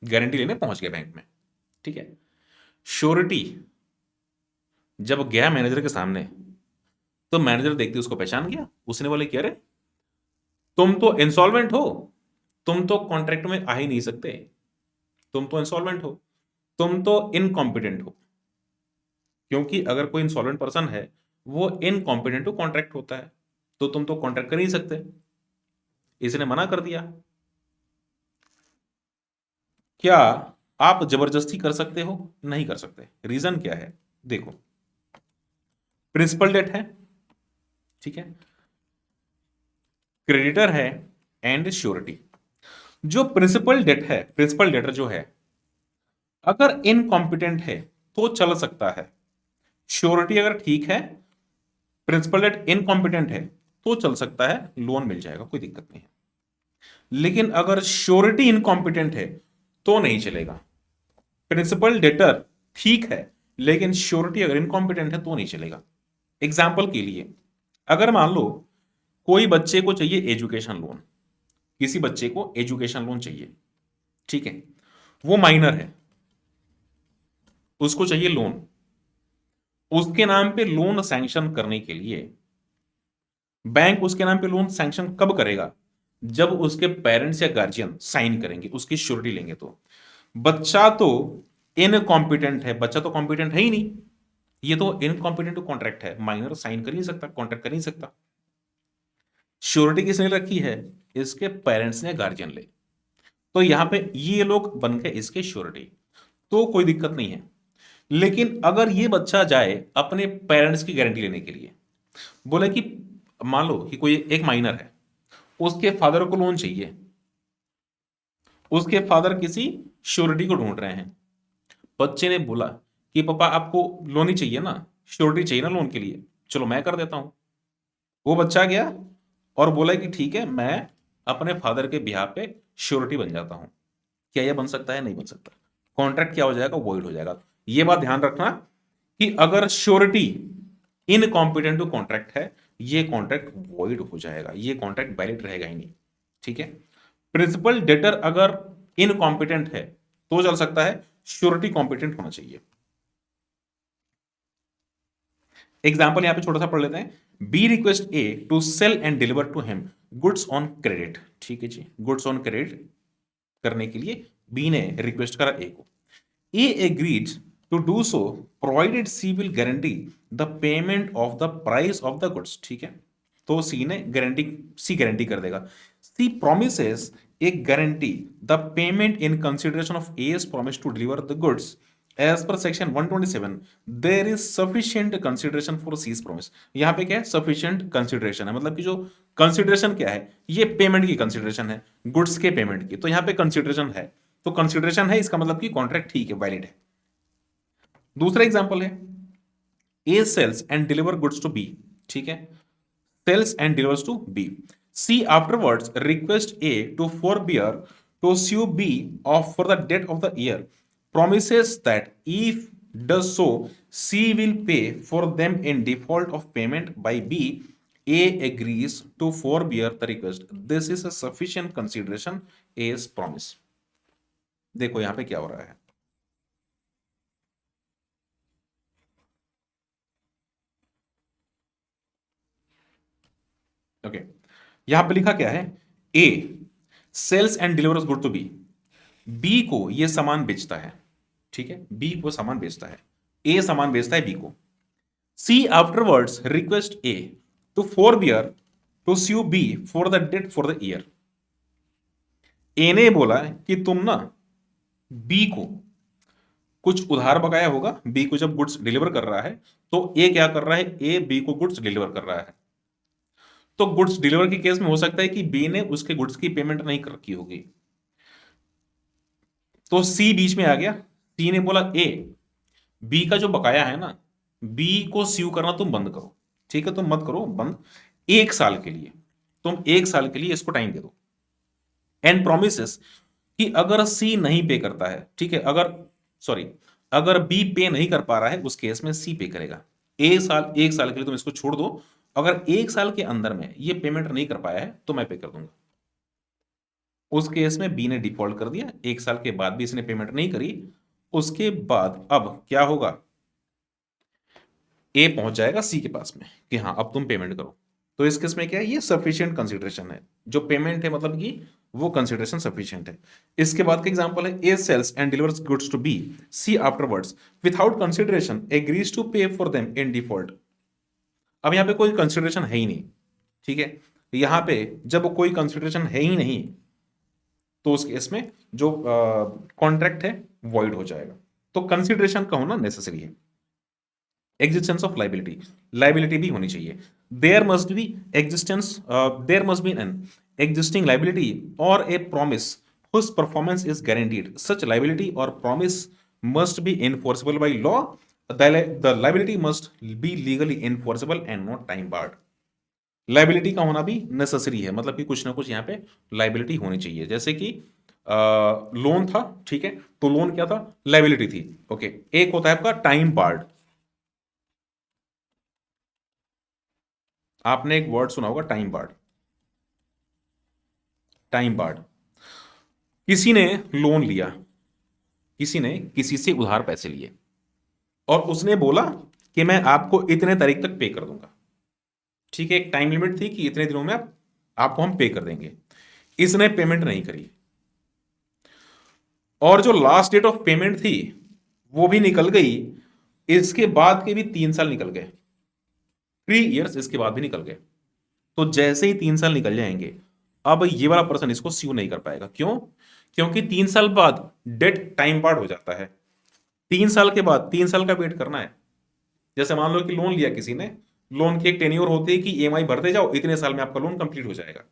गारंटी लेने पहुंच गया बैंक में, ठीक है। श्योरिटी जब गया मैनेजर के सामने, तो मैनेजर देखते उसको पहचान गया, उसने बोले कि अरे तुम तो इंसॉल्वेंट हो, तुम तो कॉन्ट्रैक्ट में आ ही नहीं सकते, तुम तो इंसॉल्वेंट हो, तुम तो इनकॉम्पिटेंट हो। क्योंकि अगर कोई इंसॉल्वेंट पर्सन है वो इनकॉम्पिटेंट टू कॉन्ट्रैक्ट होता है, तो तुम तो कॉन्ट्रैक्ट कर ही नहीं सकते। इसने मना कर दिया। क्या आप जबरदस्ती कर सकते हो? नहीं कर सकते। रीजन क्या है, देखो प्रिंसिपल डेट है, ठीक है, क्रेडिटर है एंड श्योरिटी। जो प्रिंसिपल डेट है, प्रिंसिपल डेटर जो है अगर इनकॉम्पिटेंट है तो चल सकता है, श्योरिटी अगर ठीक है, प्रिंसिपल डेट इनकॉम्पिटेंट है तो चल सकता है, लोन मिल जाएगा, कोई दिक्कत नहीं है। लेकिन अगर श्योरिटी इनकॉम्पिटेंट है तो नहीं चलेगा। प्रिंसिपल डेटर ठीक है लेकिन श्योरिटी अगर इनकॉम्पिटेंट है तो नहीं चलेगा। एग्जाम्पल के लिए, अगर मान लो कोई बच्चे को चाहिए एजुकेशन लोन, किसी बच्चे को एजुकेशन लोन चाहिए, ठीक है, वो माइनर है, उसको चाहिए लोन। उसके नाम पे लोन सैंक्शन करने के लिए बैंक उसके नाम पे लोन सैंक्शन कब करेगा, जब उसके पेरेंट्स या गार्जियन साइन करेंगे, उसकी श्योरिटी लेंगे। तो बच्चा तो इनकॉम्पिटेंट है, बच्चा तो कॉम्पिटेंट है ही नहीं, ये तो इनकॉम्पिटेंट टू कॉन्ट्रैक्ट है, माइनर साइन कर नहीं सकता, कॉन्ट्रैक्ट कर नहीं सकता। श्योरिटी किसने रखी है, इसके पेरेंट्स ने गार्जियन ले, तो यहां पे ये लोग बन गए इसके श्योरिटी, तो कोई दिक्कत नहीं है। लेकिन अगर ये बच्चा जाए अपने पेरेंट्स की गारंटी लेने के लिए, बोले कि मान लो कि कोई एक माइनर है, उसके फादर को लोन चाहिए, उसके फादर किसी श्योरिटी को ढूंढ रहे हैं, बच्चे ने बोला कि पापा आपको लोन ही चाहिए ना, श्योरिटी चाहिए ना लोन के लिए, चलो मैं कर देता हूं। वो बच्चा गया और बोला कि ठीक है, मैं अपने फादर के बिहाफ पे श्योरिटी बन जाता हूं। क्या यह बन सकता है? नहीं बन सकता। कॉन्ट्रैक्ट क्या हो जाएगा? वॉइड हो जाएगा। ये बात ध्यान रखना कि अगर श्योरिटी इनकॉम्पिटेंट टू कॉन्ट्रैक्ट है, ये कॉन्ट्रैक्ट वॉइड हो जाएगा, ये कॉन्ट्रैक्ट वैलिड रहेगा ही नहीं। ठीक है। प्रिंसिपल डेटर अगर इनकॉम्पिटेंट है तो चल सकता है, श्योरिटी कॉम्पिटेंट होना चाहिए। एग्जाम्पल यहां पे छोटा सा पढ़ लेते हैं। B request A to sell and deliver to him goods on credit. ठीक है जी, गुड्स ऑन क्रेडिट करने के लिए बी ने रिक्वेस्ट करा ए को। A agreed to do so provided C will guarantee the payment of the price of the goods. ठीक है, तो सी ने गारंटी कर देगा। C promises A guarantee the payment in consideration of ए's promise to deliver the goods as per section 127 there is sufficient consideration for C's promise। यहां पे क्या है? sufficient consideration है, मतलब कि जो consideration क्या है, ये पेमेंट की consideration है, गुड्स के पेमेंट की, तो यहां पे consideration है, तो consideration है, इसका मतलब कि कॉन्ट्रैक्ट ठीक है, वैलिड है। दूसरा एग्जांपल है, A sells and deliver goods to B। ठीक है, sells and delivers to B। C afterwards request A to forbear to sue B off for the debt of the year, promises that if does so, C will pay for them in default of payment by B. A agrees to forbear the request. This is a sufficient consideration A's promise। देखो यहां पे क्या हो रहा है, okay यहां पे लिखा क्या है, A sells and delivers good to B, B को ये सामान बेचता है। ठीक है, बी को सामान बेचता है, ए सामान बेचता है बी को। C afterwards request A to forbear to sue B for the debt for the year. A ने बोला कि तुम ना बी को कुछ उधार बकाया होगा, बी को जब गुड्स डिलीवर कर रहा है, तो ए क्या कर रहा है, ए बी को गुड्स डिलीवर कर रहा है। तो गुड्स डिलीवर के केस में हो सकता है कि बी ने उसके गुड्स की पेमेंट नहीं कर रखी होगी, तो सी बीच में आ गया। सी ने बोला ए बी का जो बकाया है ना, बी को स्यू करना तुम बंद करो। ठीक है, तुम मत करो बंद, 1 साल के लिए, तुम 1 साल के लिए इसको टाइम दे दो। एंड प्रोमिसेस कि अगर सी नहीं पे करता है, ठीक है, अगर बी पे नहीं कर पा रहा है, उस केस में सी पे करेगा। 1 साल के लिए तुम इसको छोड़ दो, अगर 1 साल के अंदर में ये पेमेंट नहीं कर पाया है तो मैं पे कर दूंगा। उस केस में बी ने डिफॉल्ट कर दिया, 1 साल के बाद भी इसने पेमेंट नहीं करी, उसके बाद अब क्या होगा, ए पहुंच जाएगा सी के पास में कि हाँ अब तुम पेमेंट करो। तो इस केस में क्या है, ये सफिशिएंट कंसिडरेशन है, जो पेमेंट है मतलब कि वो कंसिडरेशन सफिशिएंट है। इसके बाद का एग्जांपल है, A sells and delivers goods to B, C afterwards without consideration agrees to pay for them in default. अब यहाँ पे कोई कंसिडरेशन है ही नहीं। ठीक है, यहाँ पे जब कोई कंसिडरेशन है ही नहीं, तो उस केस में जो कॉन्ट्रैक्ट है वॉइड हो जाएगा। तो कंसिडरेशन का होना नेसेसरी है। एग्जिस्टेंस ऑफ लाइबिलिटी, लाइबिलिटी भी होनी चाहिए। There must be an existing liability और a promise whose performance is guaranteed. Such liability or promise must be enforceable by law. The liability must be legally enforceable and not time barred. Liability का होना भी necessary है, मतलब कि कुछ ना कुछ यहाँ पे लाइबिलिटी होनी चाहिए। जैसे कि लोन था, ठीक है, तो लोन क्या था, लाइबिलिटी थी। ओके, एक होता है आपका टाइम बार्ड। आपने एक वर्ड सुना होगा, टाइम बार्ड। टाइम बार्ड, किसी ने लोन लिया, किसी ने किसी से उधार पैसे लिए और उसने बोला कि मैं आपको इतने तारीख तक पे कर दूंगा। ठीक है, एक टाइम लिमिट थी कि इतने दिनों में आपको हम पे कर देंगे। इसने पेमेंट नहीं करी और जो लास्ट डेट ऑफ पेमेंट थी वो भी निकल गई, इसके बाद के भी 3 साल निकल गए, 3 years इसके बाद भी निकल गए। तो जैसे ही 3 साल निकल जाएंगे, अब ये वाला पर्सन इसको सीओ नहीं कर पाएगा। क्यों? क्योंकि 3 साल बाद डेट टाइम बार्ड हो जाता है। 3 साल के बाद 3 साल का वेट करना है। जैसे मान लो कि लोन लिया किसी ने, लोन की एक टेन्योर होती है कि ईएमआई भरते जाओ, इतने साल में आपका लोन कंप्लीट हो जाएगा।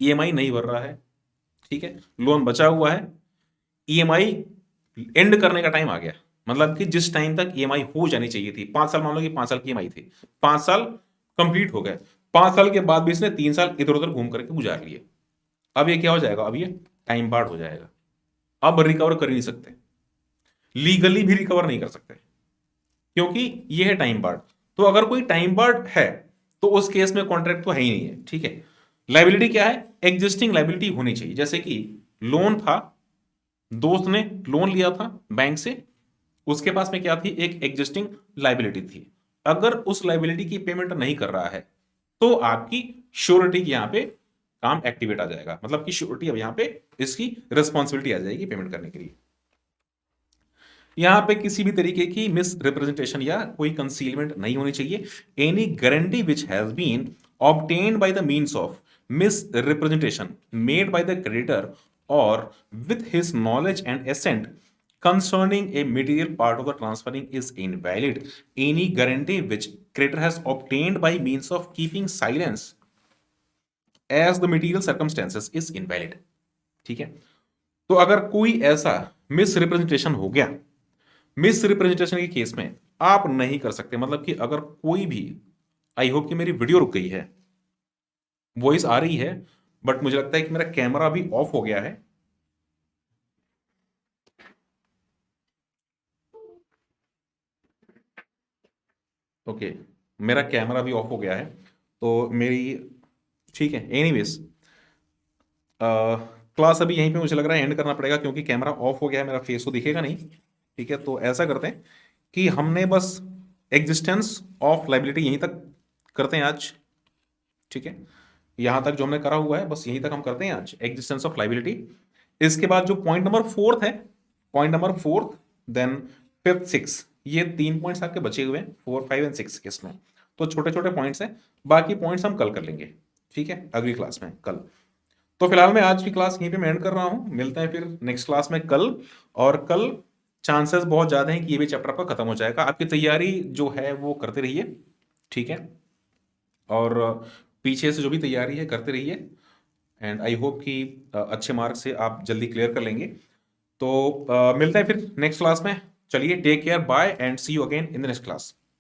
ईएमआई नहीं भर रहा है, ठीक है, लोन बचा हुआ है, ईएमआई एंड करने का टाइम आ गया, मतलब कि जिस टाइम तक ईएमआई हो जानी चाहिए थी, 5 साल, मान लो कि 5 साल की ईएमआई थी, 5 साल कंप्लीट हो गए, 5 साल के बाद भी इसने 3 साल इधर उधर घूम करके गुजार लिए। अब ये क्या हो जाएगा? अब ये टाइम बार्ड हो जाएगा। अब रिकवर कर ही नहीं सकते, लीगली भी रिकवर नहीं कर सकते, क्योंकि ये है टाइम बार्ड। तो अगर कोई टाइम बार्ड है तो उस केस में कॉन्ट्रैक्ट तो है ही नहीं है, ठीक है। लाइबिलिटी क्या है? एग्जिस्टिंग लाइबिलिटी होनी चाहिए। जैसे कि लोन था, दोस्त ने लोन लिया था बैंक से, उसके पास में क्या थी? एक एग्जिस्टिंग लाइबिलिटी थी। अगर उस लाइबिलिटी की पेमेंट नहीं कर रहा है तो आपकी श्योरिटी यहां पे काम एक्टिवेट आ जाएगा, मतलब कि श्योरिटी अब यहां पे इसकी रिस्पॉन्सिबिलिटी आ जाएगी पेमेंट करने के लिए। यहां पे किसी भी तरीके की मिस रिप्रेजेंटेशन या कोई कंसीलमेंट नहीं होनी चाहिए। Any guarantee which has been obtained by the means of misrepresentation made by the creditor और with his knowledge and assent concerning a material part of the transferring is invalid. Any guarantee which creditor has obtained by means of keeping silence as the material circumstances is invalid. ठीक है, तो अगर कोई ऐसा miss representation हो गया, miss representation के case में आप नहीं कर सकते, मतलब कि अगर कोई भी, आई होप कि मेरी वीडियो रुक गई है, वॉइस आ रही है, बट मुझे लगता है कि मेरा कैमरा भी ऑफ हो गया है। ओके, मेरा कैमरा भी ऑफ हो गया है, तो मेरी, ठीक है, एनीवेज क्लास अभी यहीं पे मुझे लग रहा है एंड करना पड़ेगा, क्योंकि कैमरा ऑफ हो गया है, मेरा फेस तो दिखेगा नहीं। ठीक है, तो ऐसा करते हैं कि हमने बस एग्जिस्टेंस ऑफ लाइबिलिटी यहीं तक करते हैं आज। ठीक है, यहां तक जो हमने करा हुआ है बस यहीं तक हम करते हैं आज, एग्जिस्टेंस ऑफ लाइबिलिटी। इसके बाद जो पॉइंट नंबर फोर्थ है, point number fourth, then fifth, six, ये 3 पॉइंट्स आपके बचे हुए हैं 4, 5 एंड 6 के इसमें, तो छोटे छोटे पॉइंट्स हैं, बाकी पॉइंट्स हम कल कर लेंगे, ठीक है, अगली क्लास में कल। तो फिलहाल मैं आज की क्लास यहीं पे मैं एंड कर रहा हूं, मिलते हैं फिर नेक्स्ट क्लास में कल। और कल चांसेस बहुत ज्यादा हैं कि ये भी चैप्टर आपका खत्म हो जाएगा। आपकी तैयारी जो है वो करते रहिए, ठीक है, और पीछे से जो भी तैयारी है करते रहिए, एंड आई होप कि अच्छे मार्क्स से आप जल्दी क्लियर कर लेंगे। तो मिलते हैं फिर नेक्स्ट क्लास में। चलिए, take care, bye and see you again in the next class.